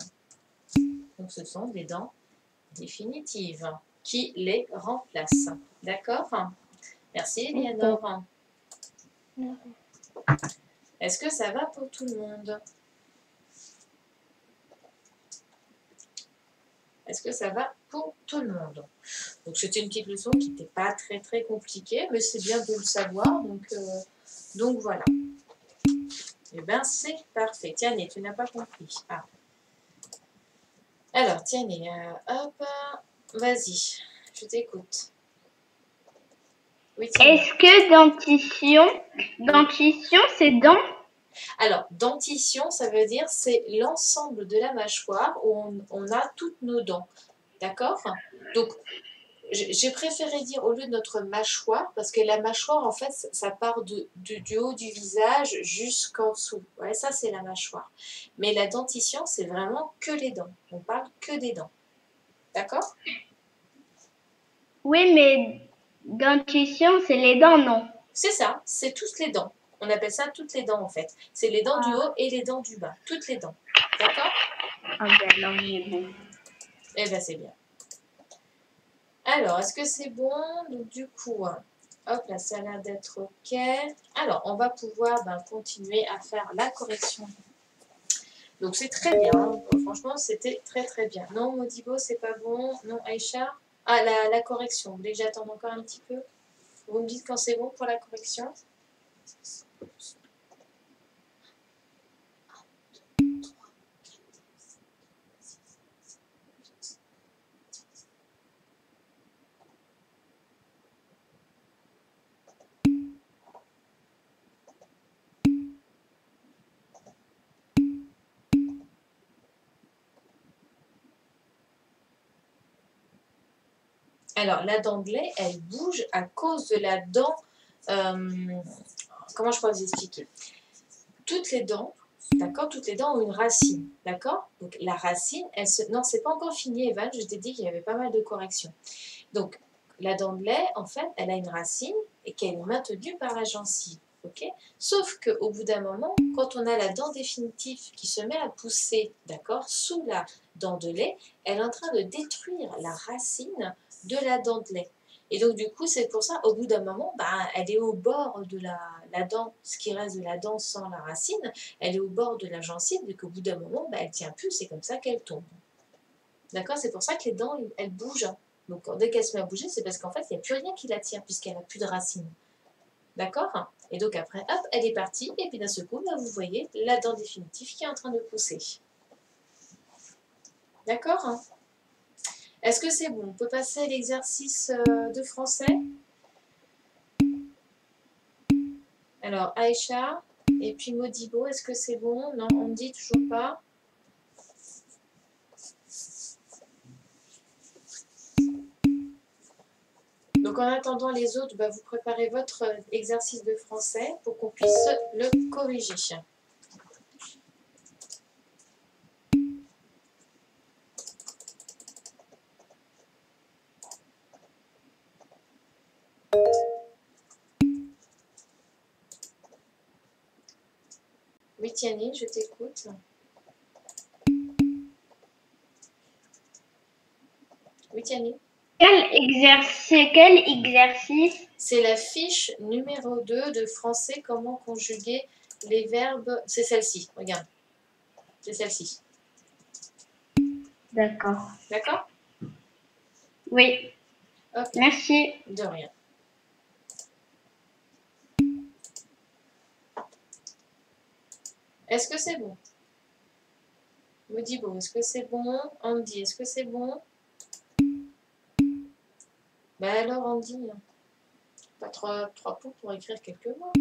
Donc, ce sont des dents définitives qui les remplacent. D'accord? Merci, Eleanor. Est-ce que ça va pour tout le monde? Est-ce que ça va pour tout le monde? Donc, c'était une petite leçon qui n'était pas très, très compliquée, mais c'est bien de le savoir. Donc voilà. Eh bien, c'est parfait. Tiens, tu n'as pas compris. Ah. Alors, tiens, hop, vas-y, je t'écoute. Oui, est-ce que dentition, c'est dents? Alors, dentition, ça veut dire c'est l'ensemble de la mâchoire où on a toutes nos dents. D'accord? Donc, j'ai préféré dire au lieu de notre mâchoire, parce que la mâchoire, en fait, ça part du haut du visage jusqu'en dessous. Ouais, ça, c'est la mâchoire. Mais la dentition, c'est vraiment que les dents. On parle que des dents. D'accord? Oui, mais dentition, c'est les dents, non? C'est ça, c'est toutes les dents. On appelle ça toutes les dents, en fait. C'est les dents du haut et les dents du bas. Toutes les dents. D'accord? Ah ben alors, j'ai bon. Eh bien, c'est bien. Alors, est-ce que c'est bon? Donc, du coup, hop là, ça a l'air d'être OK. Alors, on va pouvoir continuer à faire la correction. Donc, c'est très bien. Hein. Franchement, c'était très, très bien. Non, Modibo, c'est pas bon. Non, Aïcha. Ah, la correction. Vous voulez que j'attende encore un petit peu? Vous me dites quand c'est bon pour la correction? Alors, la dent de lait, elle bouge à cause de la dent. Comment je peux vous expliquer? Toutes les dents, d'accord? Toutes les dents ont une racine, d'accord? Donc, la racine, non, c'est pas encore fini, Evan. Je t'ai dit qu'il y avait pas mal de corrections. Donc, la dent de lait, en fait, elle a une racine et qu'elle est maintenue par la gencive. Okay, sauf qu'au bout d'un moment, quand on a la dent définitive qui se met à pousser, d'accord, sous la dent de lait, elle est en train de détruire la racine de la dent de lait. Et donc, du coup, c'est pour ça, au bout d'un moment, elle est au bord de la dent, ce qui reste de la dent sans la racine, elle est au bord de la gencive, et qu'au bout d'un moment, elle ne tient plus, c'est comme ça qu'elle tombe. D'accord? C'est pour ça que les dents, elles bougent. Donc, dès qu'elles se mettent à bouger, c'est parce qu'en fait, il n'y a plus rien qui la tient, puisqu'elle n'a plus de racine. D'accord? Et donc après, hop, elle est partie. Et puis d'un seul coup, vous voyez la dent définitive qui est en train de pousser. D'accord? Est-ce que c'est bon? On peut passer à l'exercice de français. Alors, Aïcha et puis Modibo, est-ce que c'est bon? Non, on ne dit toujours pas. Donc en attendant les autres, vous préparez votre exercice de français pour qu'on puisse le corriger. Oui, Tiani, je t'écoute. Oui, Tiani. Quel exercice? C'est la fiche numéro 2 de français, comment conjuguer les verbes. C'est celle-ci, regarde. C'est celle-ci. D'accord. D'accord? Oui. Ok. Merci. De rien. Est-ce que c'est bon? Modibo, est-ce que c'est bon? Andy, est-ce que c'est bon? Alors, Andy, pas trois pots pour écrire quelques mots.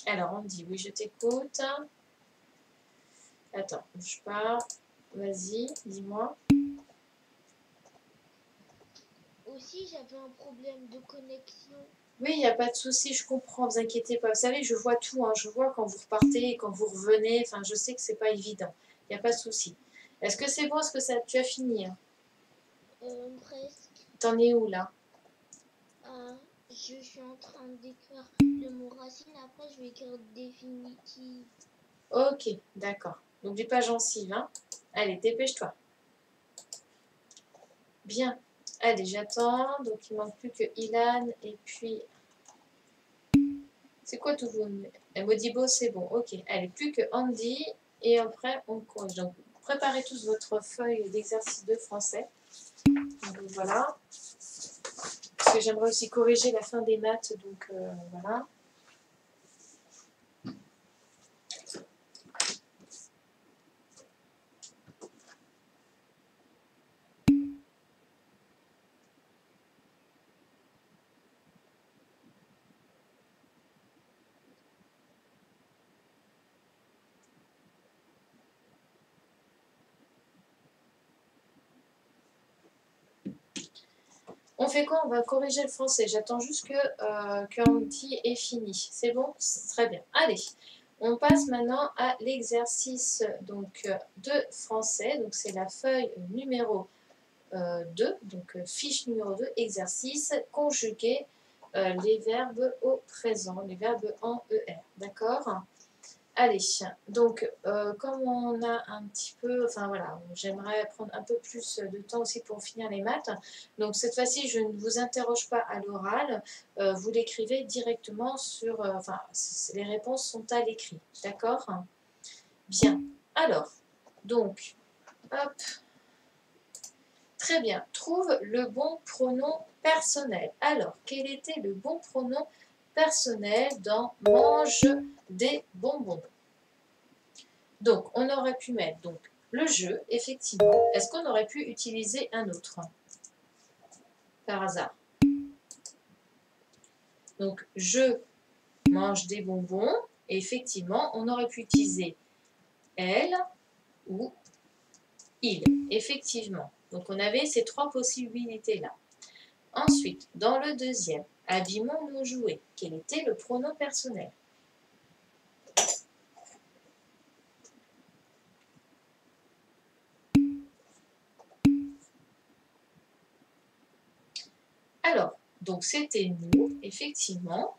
Alors, Andy, oui, je t'écoute. Attends, bouge pas. Vas-y, dis-moi. Aussi, j'avais un problème de connexion. Oui, il n'y a pas de souci, je comprends, ne vous inquiétez pas. Vous savez, je vois tout, hein. Je vois quand vous repartez et quand vous revenez. Enfin, je sais que c'est pas évident. Il n'y a pas de souci. Est-ce que c'est bon? Est-ce que tu as fini? Presque. T'en es où, là? Je suis en train d'écrire le mot racine. Après, je vais écrire définitive. Ok, d'accord. N'oublie pas gencive, hein. Allez, dépêche-toi. Bien. Allez, j'attends. Donc, il ne manque plus que Ilan et puis... C'est quoi tout vous? Modibo, c'est bon. Ok. Allez, plus que Andy. Et après, on corrige. Donc, préparez tous votre feuille d'exercice de français. Donc, voilà. Parce que j'aimerais aussi corriger la fin des maths. Donc, voilà. On fait quoi? On va corriger le français. J'attends juste que Andy ait fini. C'est bon? Très bien. Allez, on passe maintenant à l'exercice de français. Donc, c'est la feuille numéro 2, donc fiche numéro 2, exercice, conjuguer les verbes au présent, les verbes en ER. D'accord? Allez, donc comme on a un petit peu, enfin voilà, j'aimerais prendre un peu plus de temps aussi pour finir les maths. Donc cette fois-ci, je ne vous interroge pas à l'oral, vous l'écrivez directement sur, les réponses sont à l'écrit, d'accord? Bien, alors, donc, hop, très bien, trouve le bon pronom personnel. Alors, quel était le bon pronom personnel dans mange des bonbons? Donc, on aurait pu mettre le jeu, effectivement. Est-ce qu'on aurait pu utiliser un autre par hasard? Donc, je mange des bonbons. Et effectivement, on aurait pu utiliser elle ou il. Effectivement. Donc, on avait ces trois possibilités-là. Ensuite, dans le deuxième, abîmons nos jouets. Quel était le pronom personnel? Alors, donc c'était nous, effectivement.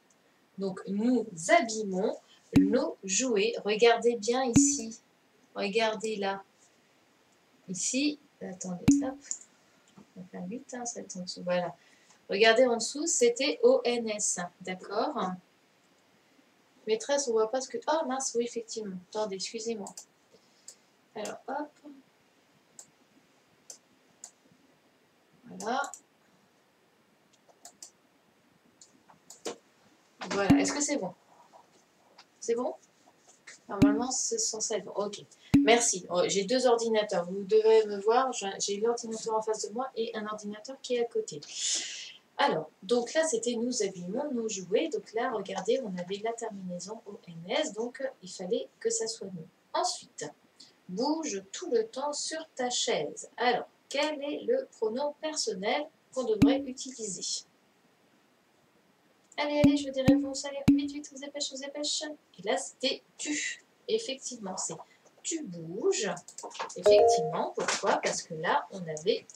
Donc nous abîmons nos jouets. Regardez bien ici. Regardez là. Ici, attendez, hop. On va faire 8, hein, ça va être en dessous. Voilà. Regardez en dessous, c'était ONS. D'accord? Maîtresse, on voit pas ce que... Oh mince, oui, effectivement. Attendez, excusez-moi. Alors, hop. Voilà. Voilà. Est-ce que c'est bon? C'est bon? Normalement, c'est censé être bon. Ok. Merci. Oh, j'ai 2 ordinateurs. Vous devez me voir. J'ai l'ordinateur en face de moi et un ordinateur qui est à côté. Alors, donc là, c'était nous abîmons nos jouets. Donc là, regardez, on avait la terminaison ONS. Donc, il fallait que ça soit nous. Ensuite, bouge tout le temps sur ta chaise. Alors, quel est le pronom personnel qu'on devrait utiliser? Allez, allez, je veux des réponses. Allez, vite, vite, vous dépêchez, vous dépêchez. Et là, c'était tu. Effectivement, c'est tu bouges. Effectivement, pourquoi? Parce que là, on avait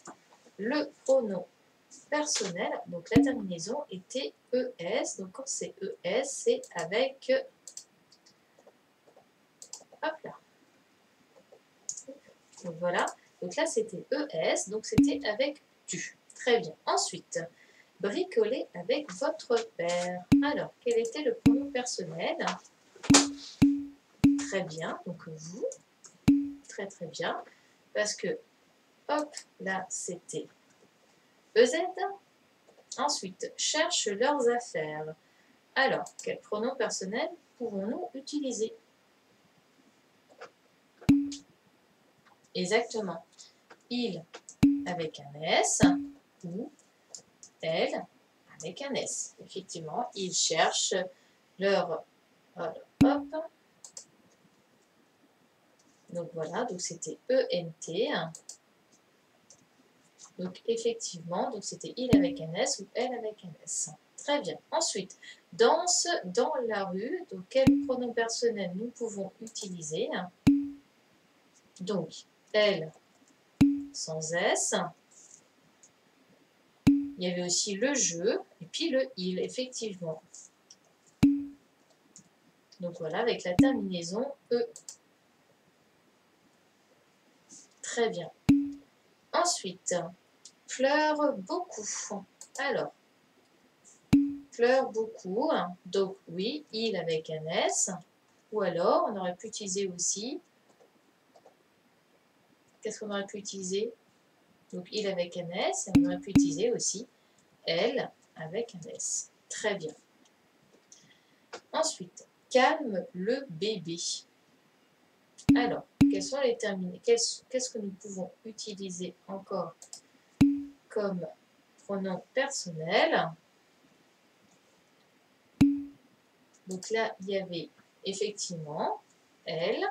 le pronom personnel. Donc, la terminaison était ES. Donc, quand c'est ES, c'est avec... Hop là. Donc, voilà. Donc là, c'était ES. Donc, c'était avec tu. Très bien. Ensuite... bricoler avec votre père. Alors, quel était le pronom personnel? Très bien, donc vous. Très très bien. Parce que, hop, là, c'était EZ. Ensuite, cherche leurs affaires. Alors, quel pronom personnel pouvons-nous utiliser? Exactement. Il avec un S ou elle avec un S. Effectivement, ils cherchent leur... Hop. Donc voilà, donc c'était ENT. Donc effectivement, donc c'était il avec un S ou elle avec un S. Très bien. Ensuite, danse dans la rue. Donc quel pronom personnel nous pouvons utiliser? Donc, elle sans S. Il y avait aussi le je et puis le il, effectivement. Donc voilà, avec la terminaison E. Très bien. Ensuite, pleure beaucoup. Alors, pleure beaucoup. Donc oui, il avec un S. Ou alors, on aurait pu utiliser aussi... Qu'est-ce qu'on aurait pu utiliser? Donc il avec un S. Et on aurait pu utiliser aussi elle avec un S. Très bien. Ensuite, calme le bébé. Alors, quels sont les terminés? Qu'est-ce que nous pouvons utiliser encore comme pronom personnel? Donc là, il y avait effectivement elle.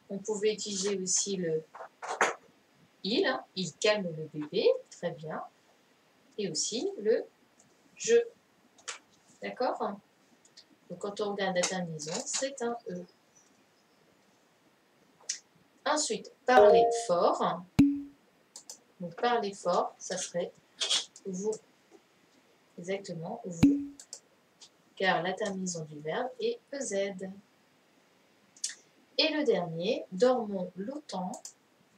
On pouvait utiliser aussi le il. Il calme le bébé. Très bien. Et aussi le je. D'accord? Donc quand on regarde la terminaison, c'est un E. Ensuite, parler fort. Donc parler fort, ça serait vous. Exactement, vous. Car la terminaison du verbe est EZ. Et le dernier, dormons longtemps.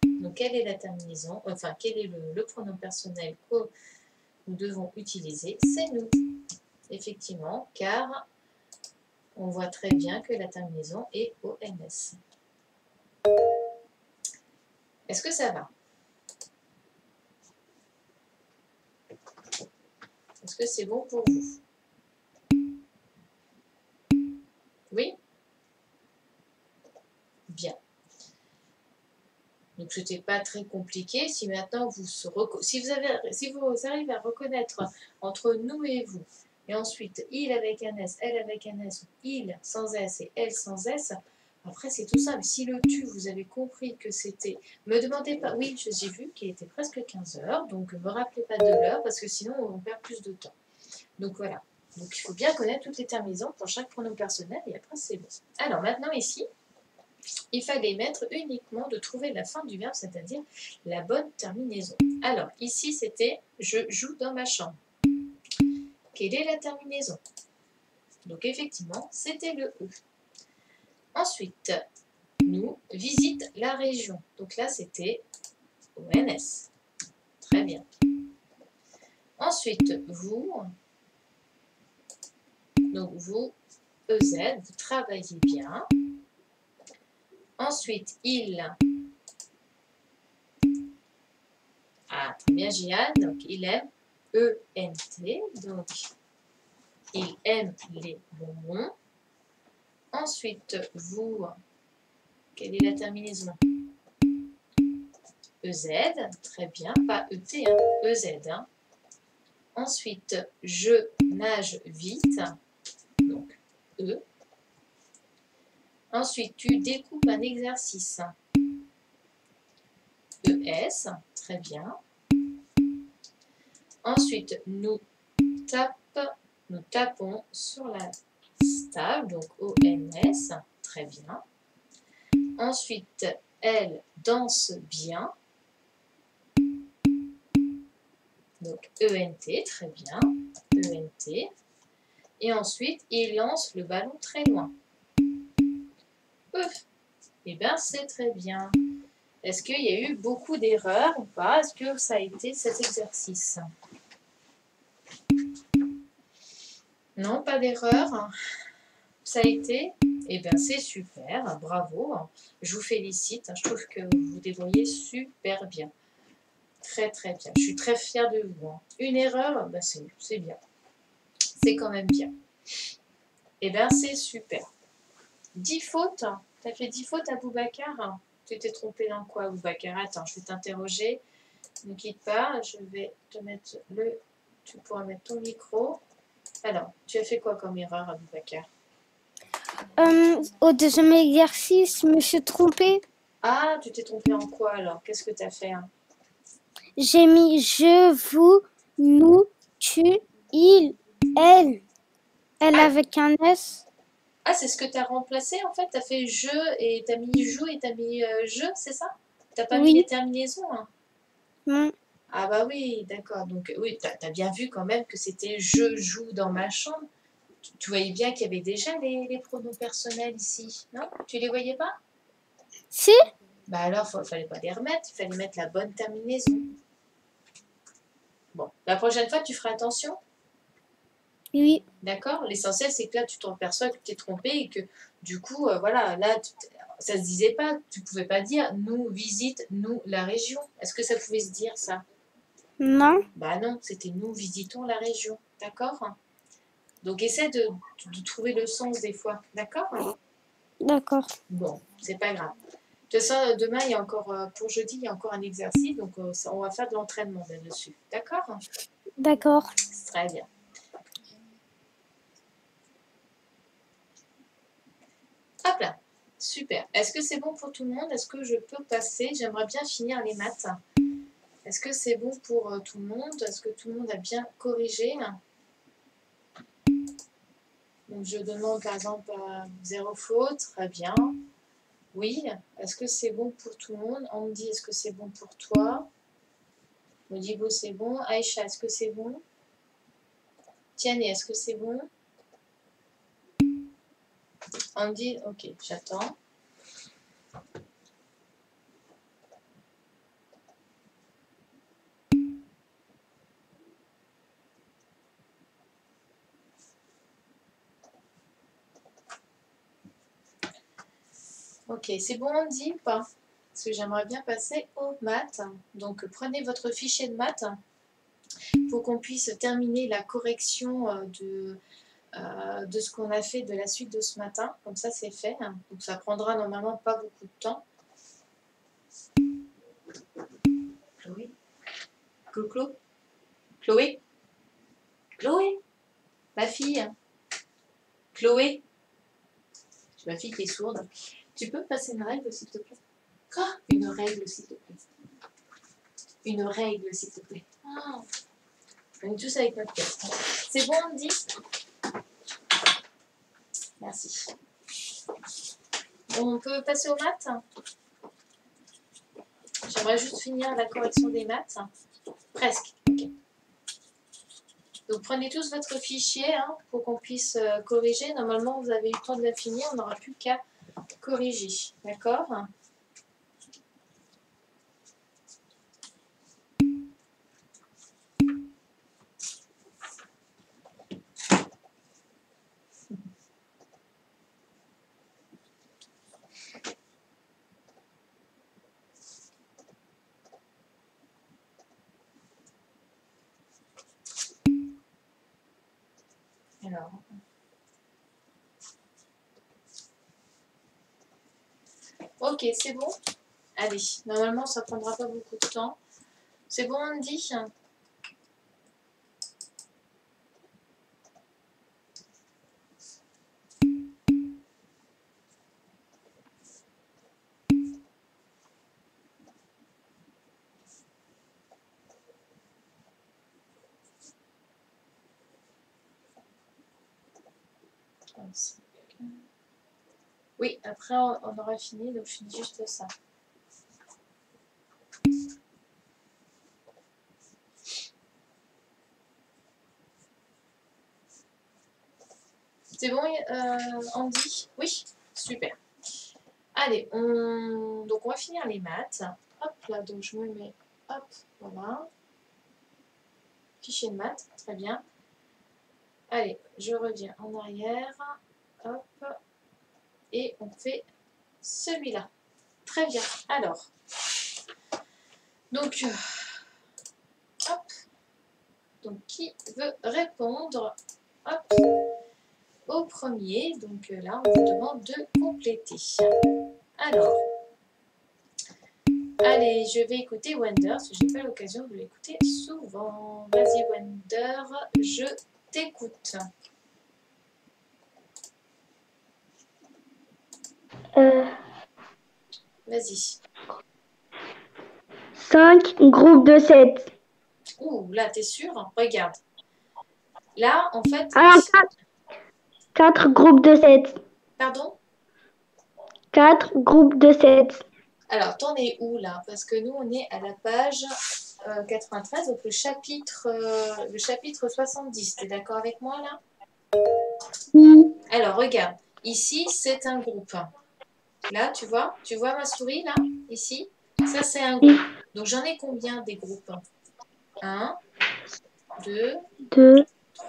Donc quelle est la terminaison? Enfin, quel est le pronom personnel que nous devons utiliser? C'est nous. Effectivement, car on voit très bien que la terminaison est ONS. Est-ce que ça va? Est-ce que c'est bon pour vous? Oui? Bien. Donc, ce n'était pas très compliqué. Si maintenant si vous arrivez à reconnaître entre nous et vous, et ensuite il avec un S, elle avec un S, ou il sans S et elle sans S, après c'est tout simple. Si le tu, vous avez compris que c'était... Me demandez pas... Oui, j'ai vu qu'il était presque 15 heures, donc ne me rappelez pas de l'heure, parce que sinon on perd plus de temps. Donc voilà. Donc il faut bien connaître toutes les terminaisons pour chaque pronom personnel, et après c'est bon. Alors maintenant ici, il fallait mettre uniquement de trouver la fin du verbe, c'est-à-dire la bonne terminaison. Alors, ici, c'était « je joue dans ma chambre ». Quelle est la terminaison? Donc, effectivement, c'était le « e ». Ensuite, nous visite la région. Donc là, c'était ONS. Très bien. Ensuite, vous, donc vous, EZ, vous travaillez bien. Ensuite, il, ah, très bien, Jihan, donc il aime, ENT, donc il aime les bonbons. Ensuite, vous, quelle est la terminaison? EZ, très bien, pas ET, hein, EZ. Hein. Ensuite, je nage vite, donc E. Ensuite, tu découpes un exercice, ES, très bien. Ensuite, nous tapons sur la table, donc ONS, très bien. Ensuite, elle danse bien, donc ENT, très bien, ENT. Et ensuite, il lance le ballon très loin. Eh bien, c'est très bien. Est-ce qu'il y a eu beaucoup d'erreurs ou pas? Est-ce que ça a été cet exercice? Non, pas d'erreur. Ça a été? Eh bien, c'est super, bravo. Je vous félicite. Je trouve que vous vous débrouillez super bien. Très, très bien. Je suis très fière de vous. Une erreur, ben c'est bien. C'est quand même bien. Eh bien, c'est super. 10 fautes? Tu as fait 10 fautes à Boubacar? Tu t'es trompé dans quoi, Boubacar? Attends, je vais t'interroger. Ne quitte pas. Je vais te mettre le... Tu pourras mettre ton micro. Alors, tu as fait quoi comme erreur à Boubacar? Au deuxième exercice, je me suis trompée. Ah, tu t'es trompé en quoi alors? Qu'est-ce que tu as fait? J'ai mis je, vous, nous, tu, il, elle. Elle avec un S. Ah, c'est ce que tu as remplacé en fait? Tu as fait je et tu as mis joue et tu as mis je, c'est ça? Tu n'as pas mis les terminaisons? Hein? Non. Ah bah oui, d'accord. Donc oui, tu as bien vu quand même que c'était je joue dans ma chambre. Tu voyais bien qu'il y avait déjà les pronoms personnels ici, non? Tu les voyais pas? Si. Bah alors, il fallait pas les remettre, il fallait mettre la bonne terminaison. Bon, la prochaine fois, tu feras attention? Oui. D'accord? L'essentiel, c'est que là, tu t'en perçois que tu t'es trompé et que du coup, voilà, là, ça se disait pas, tu pouvais pas dire nous visite, nous la région. Est-ce que ça pouvait se dire ça? Non. Bah non, c'était nous visitons la région. D'accord? Donc, essaie de trouver le sens des fois. D'accord? D'accord. Bon, c'est pas grave. De toute façon, demain, il y a encore, pour jeudi, il y a encore un exercice. Donc, on va faire de l'entraînement là-dessus. D'accord? D'accord. Très bien. Hop là. Super. Est-ce que c'est bon pour tout le monde? Est-ce que je peux passer? J'aimerais bien finir les maths. Est-ce que c'est bon pour tout le monde? Est-ce que tout le monde a bien corrigé? Donc, je demande par exemple 0 faute. Très bien. Oui. Est-ce que c'est bon pour tout le monde? On me dit, est-ce que c'est bon pour toi? Modibo, c'est bon. Aïcha, est-ce que c'est bon? Tiane, est-ce que c'est bon? On me dit, ok, j'attends. Ok, c'est bon, on me dit ou pas? Parce que j'aimerais bien passer aux maths. Donc, prenez votre fichier de maths pour qu'on puisse terminer la correction de ce qu'on a fait de la suite de ce matin. Comme ça, c'est fait. Donc, ça prendra normalement pas beaucoup de temps. Chloé? Clo-Clo? Chloé? Chloé? Ma fille? Chloé? C'est ma fille qui est sourde. Tu peux passer une règle, s'il te plaît? Quoi? Une règle, s'il te plaît. Une règle, s'il te plaît. Ah. On est tous avec notre tête. C'est bon, on me dit? Merci. On peut passer aux maths? J'aimerais juste finir la correction des maths. Presque. Ok. Donc prenez tous votre fichier hein, pour qu'on puisse corriger. Normalement, vous avez eu le temps de la finir. On n'aura plus qu'à corriger. D'accord? Alors. Ok, c'est bon? Allez, normalement, ça ne prendra pas beaucoup de temps. C'est bon, Andy? Oui, après on aura fini, donc je finis juste ça. C'est bon, Andy? Oui, super. Allez, donc on va finir les maths. Hop, là, donc je me mets, hop, voilà. Fichier de maths, très bien. Allez, je reviens en arrière. Hop. Et on fait celui-là. Très bien. Alors, donc, hop. Donc, qui veut répondre? Hop. Au premier. Donc là, on vous demande de compléter. Alors, allez, je vais écouter Wonder, parce que je n'ai pas l'occasion de l'écouter souvent. Vas-y, Wonder, je t'écoute. Vas-y. 5 groupes de 7. Ouh, là, t'es sûr? Regarde. Là, en fait... Ah, 4 groupes de 7. Pardon? 4 groupes de 7. Alors, t'en es où, là? Parce que nous, on est à la page 93, donc le chapitre 70. T'es d'accord avec moi, là? Oui. Alors, regarde. Ici, c'est un groupe. Là, tu vois ma souris, là? Ici? Ça, c'est un groupe. Donc, j'en ai combien des groupes? 1, 2,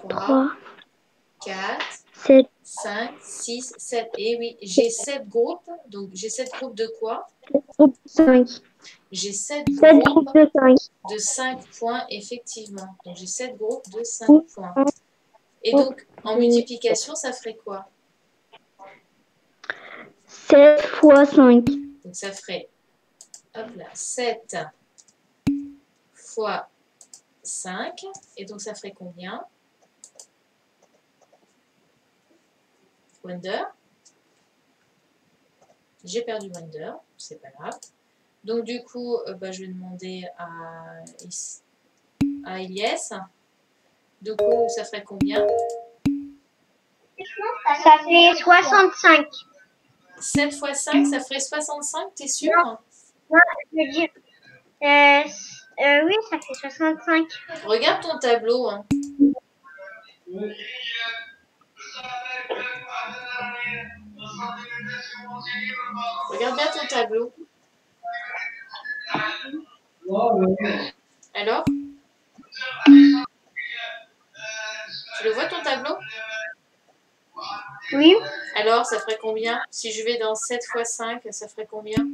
3, 4, 7. 5, 6, 7. Et oui, j'ai 7 groupes. Donc, j'ai 7 groupes de quoi? 5. J'ai 7 7 groupes groupes de 5. de 5 points, effectivement. Donc, j'ai 7 groupes de 5 points. Et donc, en multiplication, ça ferait quoi? 7 fois 5. Donc, ça ferait, hop là, 7 fois 5. Et donc, ça ferait combien? Wonder. J'ai perdu Wonder, c'est pas grave. Donc, du coup, je vais demander à Elias. Du coup, ça ferait combien? Ça fait 65. 7 fois 5, ça ferait 65, t'es sûr? Non, je veux dire... oui, ça fait 65. Regarde ton tableau. Hein. Regarde bien ton tableau. Alors? Tu le vois ton tableau? Oui. Alors, ça ferait combien? Si je vais dans 7 fois 5, ça ferait combien?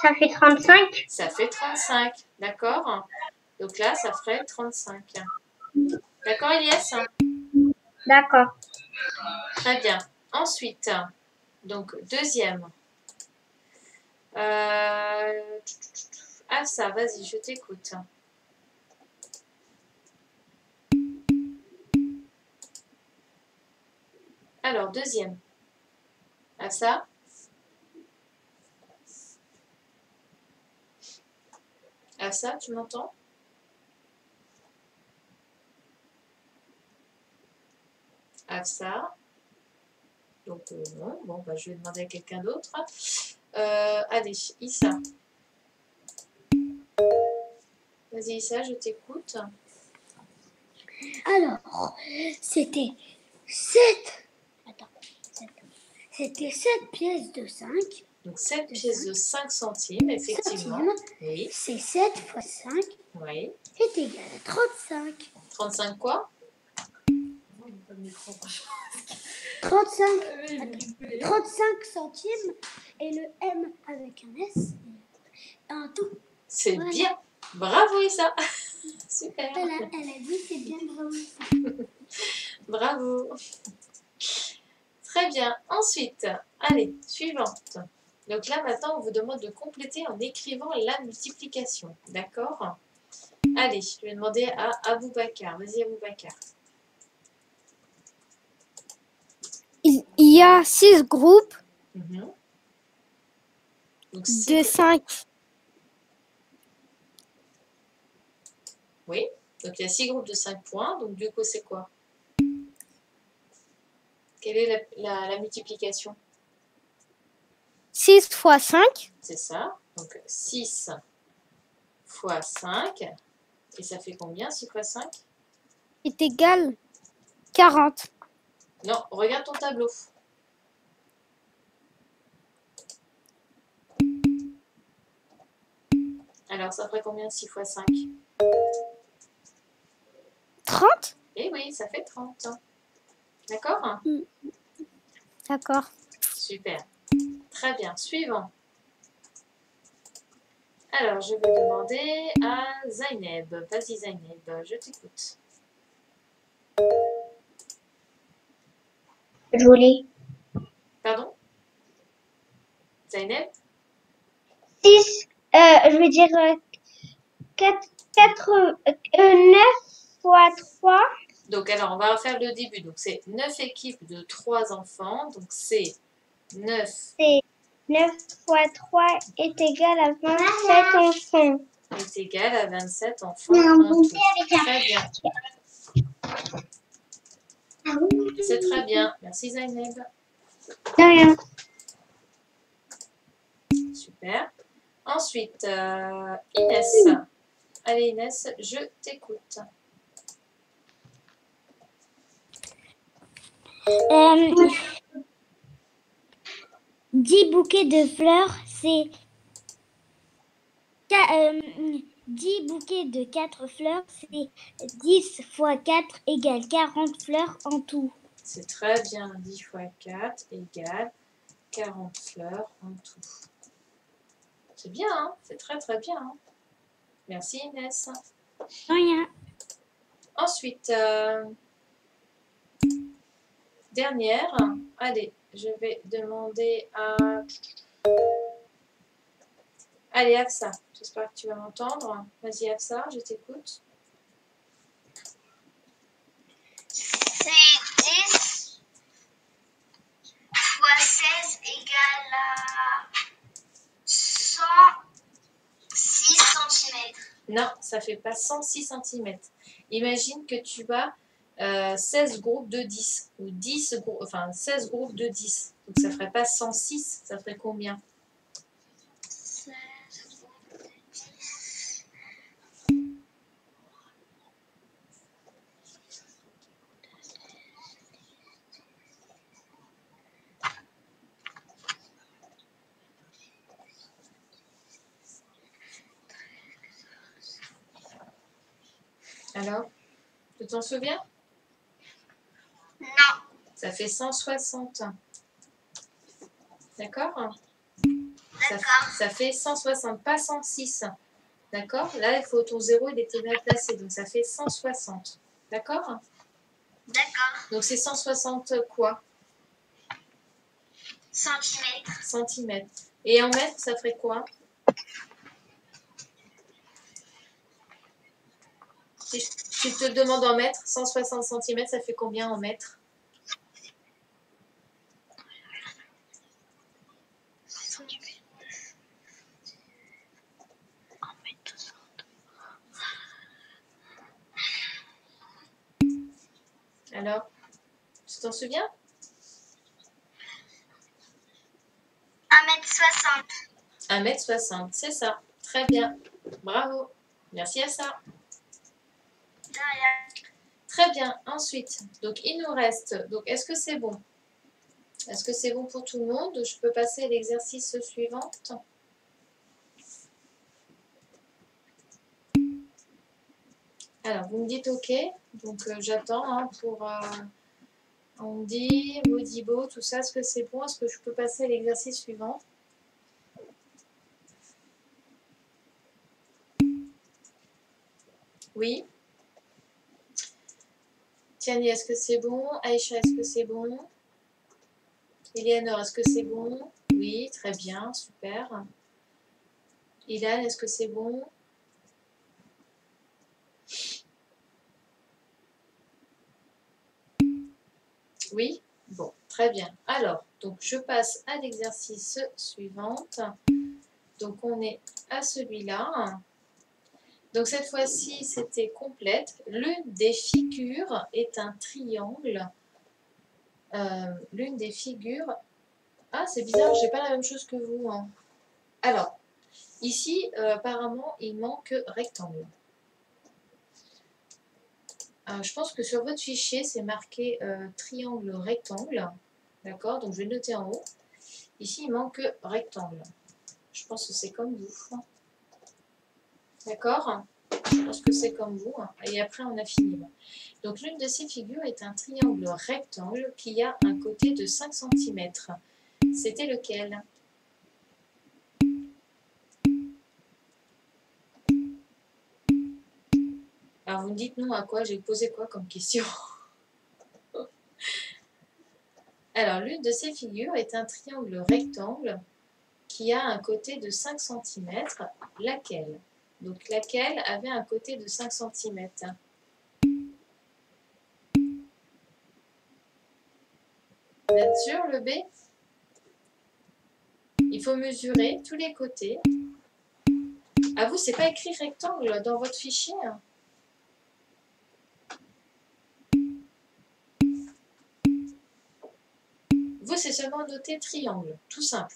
Ça fait 35. Ça fait 35, d'accord? Donc là, ça ferait 35. D'accord, Elias? D'accord. Très bien. Ensuite, donc deuxième. Ah ça, vas-y, je t'écoute. Alors, deuxième. Ah ça. Ah ça, tu m'entends? Ah ça. Donc non, bon, bah, je vais demander à quelqu'un d'autre. Allez, Issa. Vas-y Issa, je t'écoute. Alors, c'était 7. Attends. C'était 7 pièces de 5. Donc 7 pièces de 5 centimes, effectivement. Oui. C'est 7 fois 5 Oui. est égal à 35. 35 quoi? 35 centimes et le M avec un S un tout. C'est bien. Bravo Issa. Super. Elle a dit c'est bien, bravo. Bravo. Très bien. Ensuite, allez, suivante. Donc là, maintenant, on vous demande de compléter en écrivant la multiplication. D'accord? Allez, je vais demander à Aboubacar. Vas-y, Aboubacar. Il y a 6 groupes Donc, de 5. Oui, donc il y a 6 groupes de 5 points. Donc du coup, c'est quoi? Quelle est la multiplication? 6 fois 5 C'est ça. Donc 6 fois 5. Et ça fait combien 6 fois 5? est égal 40. Non, regarde ton tableau. Alors, ça ferait combien 6 fois 5? 30? Eh oui, ça fait 30. D'accord? D'accord. Super. Très bien. Suivant. Alors, je vais demander à Zaineb. Vas-y, Zaineb, je t'écoute. Joli. Pardon? Zaineb? 6, je veux dire 9 fois 3. Donc, alors, on va refaire le début. Donc, c'est 9 équipes de 3 enfants. Donc, c'est 9. C'est 9 fois 3 est égal à 27 enfants. Est égal à 27 enfants en tout. Très bien. C'est très bien. Merci, Zaineb. De rien. Super. Ensuite, Inès. Allez, Inès, je t'écoute. 10 bouquets de fleurs, c'est 10 bouquets de 4 fleurs, c'est 10 fois 4 égale 40 fleurs en tout. C'est très bien. 10 fois 4 égale 40 fleurs en tout. C'est bien, hein? C'est très très bien. Hein? Merci Inès. Rien. Ensuite, dernière. Allez, je vais demander à... Allez, Afsa. J'espère que tu vas m'entendre. Vas-y, Afsa, je t'écoute. C'est 10 fois 16 égale à 106 cm. Non, ça fait pas 106 cm. Imagine que tu as 16 groupes de 10 ou 10 enfin 16 groupes de 10. Donc ça ferait pas 106, ça ferait combien? 16 groupes de 10. Alors, tu t'en souviens? Non. Ça fait 160. D'accord? Ça fait 160, pas 106. D'accord? Là, il faut ton zéro, il était bien placé. Donc, ça fait 160. D'accord? D'accord. Donc, c'est 160 quoi? Centimètres. Centimètres. Et en mètres, ça ferait quoi? Si je te demande en mètres, 160 cm, ça fait combien en mètres? Alors, tu t'en souviens? 1m60. 1m60, c'est ça. Très bien. Bravo. Merci à ça. De rien. Très bien. Ensuite, donc il nous reste. Donc est-ce que c'est bon? Est-ce que c'est bon pour tout le monde? Je peux passer à l'exercice suivant. Alors, vous me dites OK. Donc j'attends hein, pour Andy, Modibo, tout ça. Est-ce que c'est bon? Est-ce que je peux passer à l'exercice suivant? Oui. Tiani, est-ce que c'est bon? Aïcha, est-ce que c'est bon? Eleanor, est-ce que c'est bon? Oui, très bien, super. Ilan, est-ce que c'est bon? Oui? Bon, très bien. Alors, donc je passe à l'exercice suivant. Donc on est à celui-là. Donc cette fois-ci, c'était complète. L'une des figures est un triangle. L'une des figures... Ah, c'est bizarre, j'ai pas la même chose que vous. Hein. Alors, ici, apparemment, il manque rectangle. Je pense que sur votre fichier, c'est marqué triangle rectangle. D'accord? Donc je vais le noter en haut. Ici, il manque rectangle. Je pense que c'est comme vous. D'accord? Je pense que c'est comme vous. Et après, on a fini. Donc, l'une de ces figures est un triangle rectangle qui a un côté de 5 cm. C'était lequel? Alors, vous me dites non à quoi? J'ai posé quoi comme question? Alors, l'une de ces figures est un triangle rectangle qui a un côté de 5 cm. Laquelle? Donc, laquelle avait un côté de 5 cm? Vous êtes sûr, le B? Il faut mesurer tous les côtés. Ah, vous, c'est pas écrit rectangle dans votre fichier? Vous, c'est seulement noté triangle, tout simple.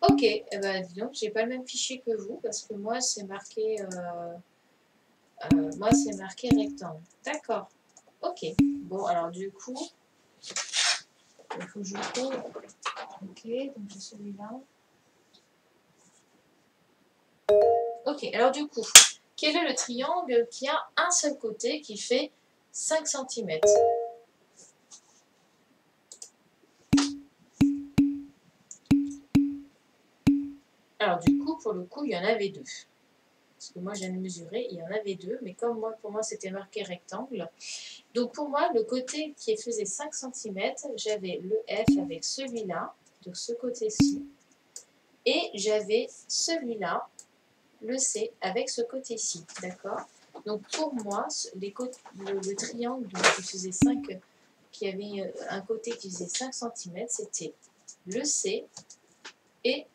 Ok, eh ben, dis donc, j'ai pas le même fichier que vous, parce que moi, c'est marqué, rectangle. D'accord. Ok. Bon, alors du coup, il faut que je trouve. Ok, donc j'ai celui-là. Ok, alors du coup, quel est le triangle qui a un seul côté qui fait 5 cm? Alors du coup, pour le coup, il y en avait deux. Parce que moi, je viens de mesurer, il y en avait deux. Mais comme moi, pour moi, c'était marqué rectangle. Donc pour moi, le côté qui faisait 5 cm, j'avais le F avec celui-là, donc ce côté-ci. Et j'avais celui-là, le C, avec ce côté-ci. D'accord? Donc pour moi, le triangle qui faisait 5, qui avait un côté qui faisait 5 cm, c'était le C et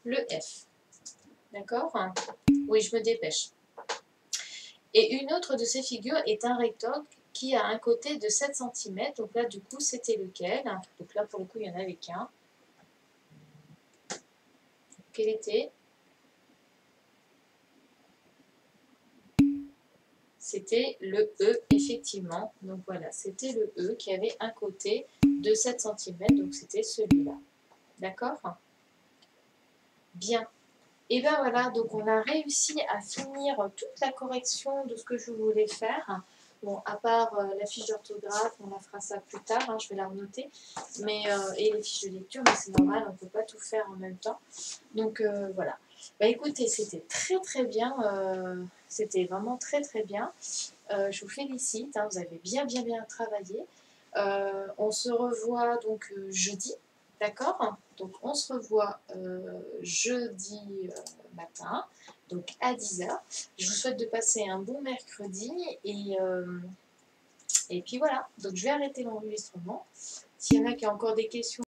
le F. D'accord? Oui, je me dépêche. Et une autre de ces figures est un rectangle qui a un côté de 7 cm. Donc là, du coup, c'était lequel? Donc là, pour le coup, il n'y en avait qu'un. Quel était? C'était le E, effectivement. Donc voilà, c'était le E qui avait un côté de 7 cm. Donc c'était celui-là. D'accord? Bien. Et bien voilà, donc on a réussi à finir toute la correction de ce que je voulais faire. Bon, à part la fiche d'orthographe, on la fera ça plus tard, hein, je vais la renoter. Mais, et les fiches de lecture, mais c'est normal, on ne peut pas tout faire en même temps. Donc voilà. Bah écoutez, c'était très très bien, c'était vraiment très très bien. Je vous félicite, hein, vous avez bien travaillé. On se revoit donc jeudi. D'accord? Donc, on se revoit jeudi matin, donc à 10h. Je vous souhaite de passer un bon mercredi et puis voilà. Donc, je vais arrêter l'enregistrement. S'il y en a qui ont encore des questions,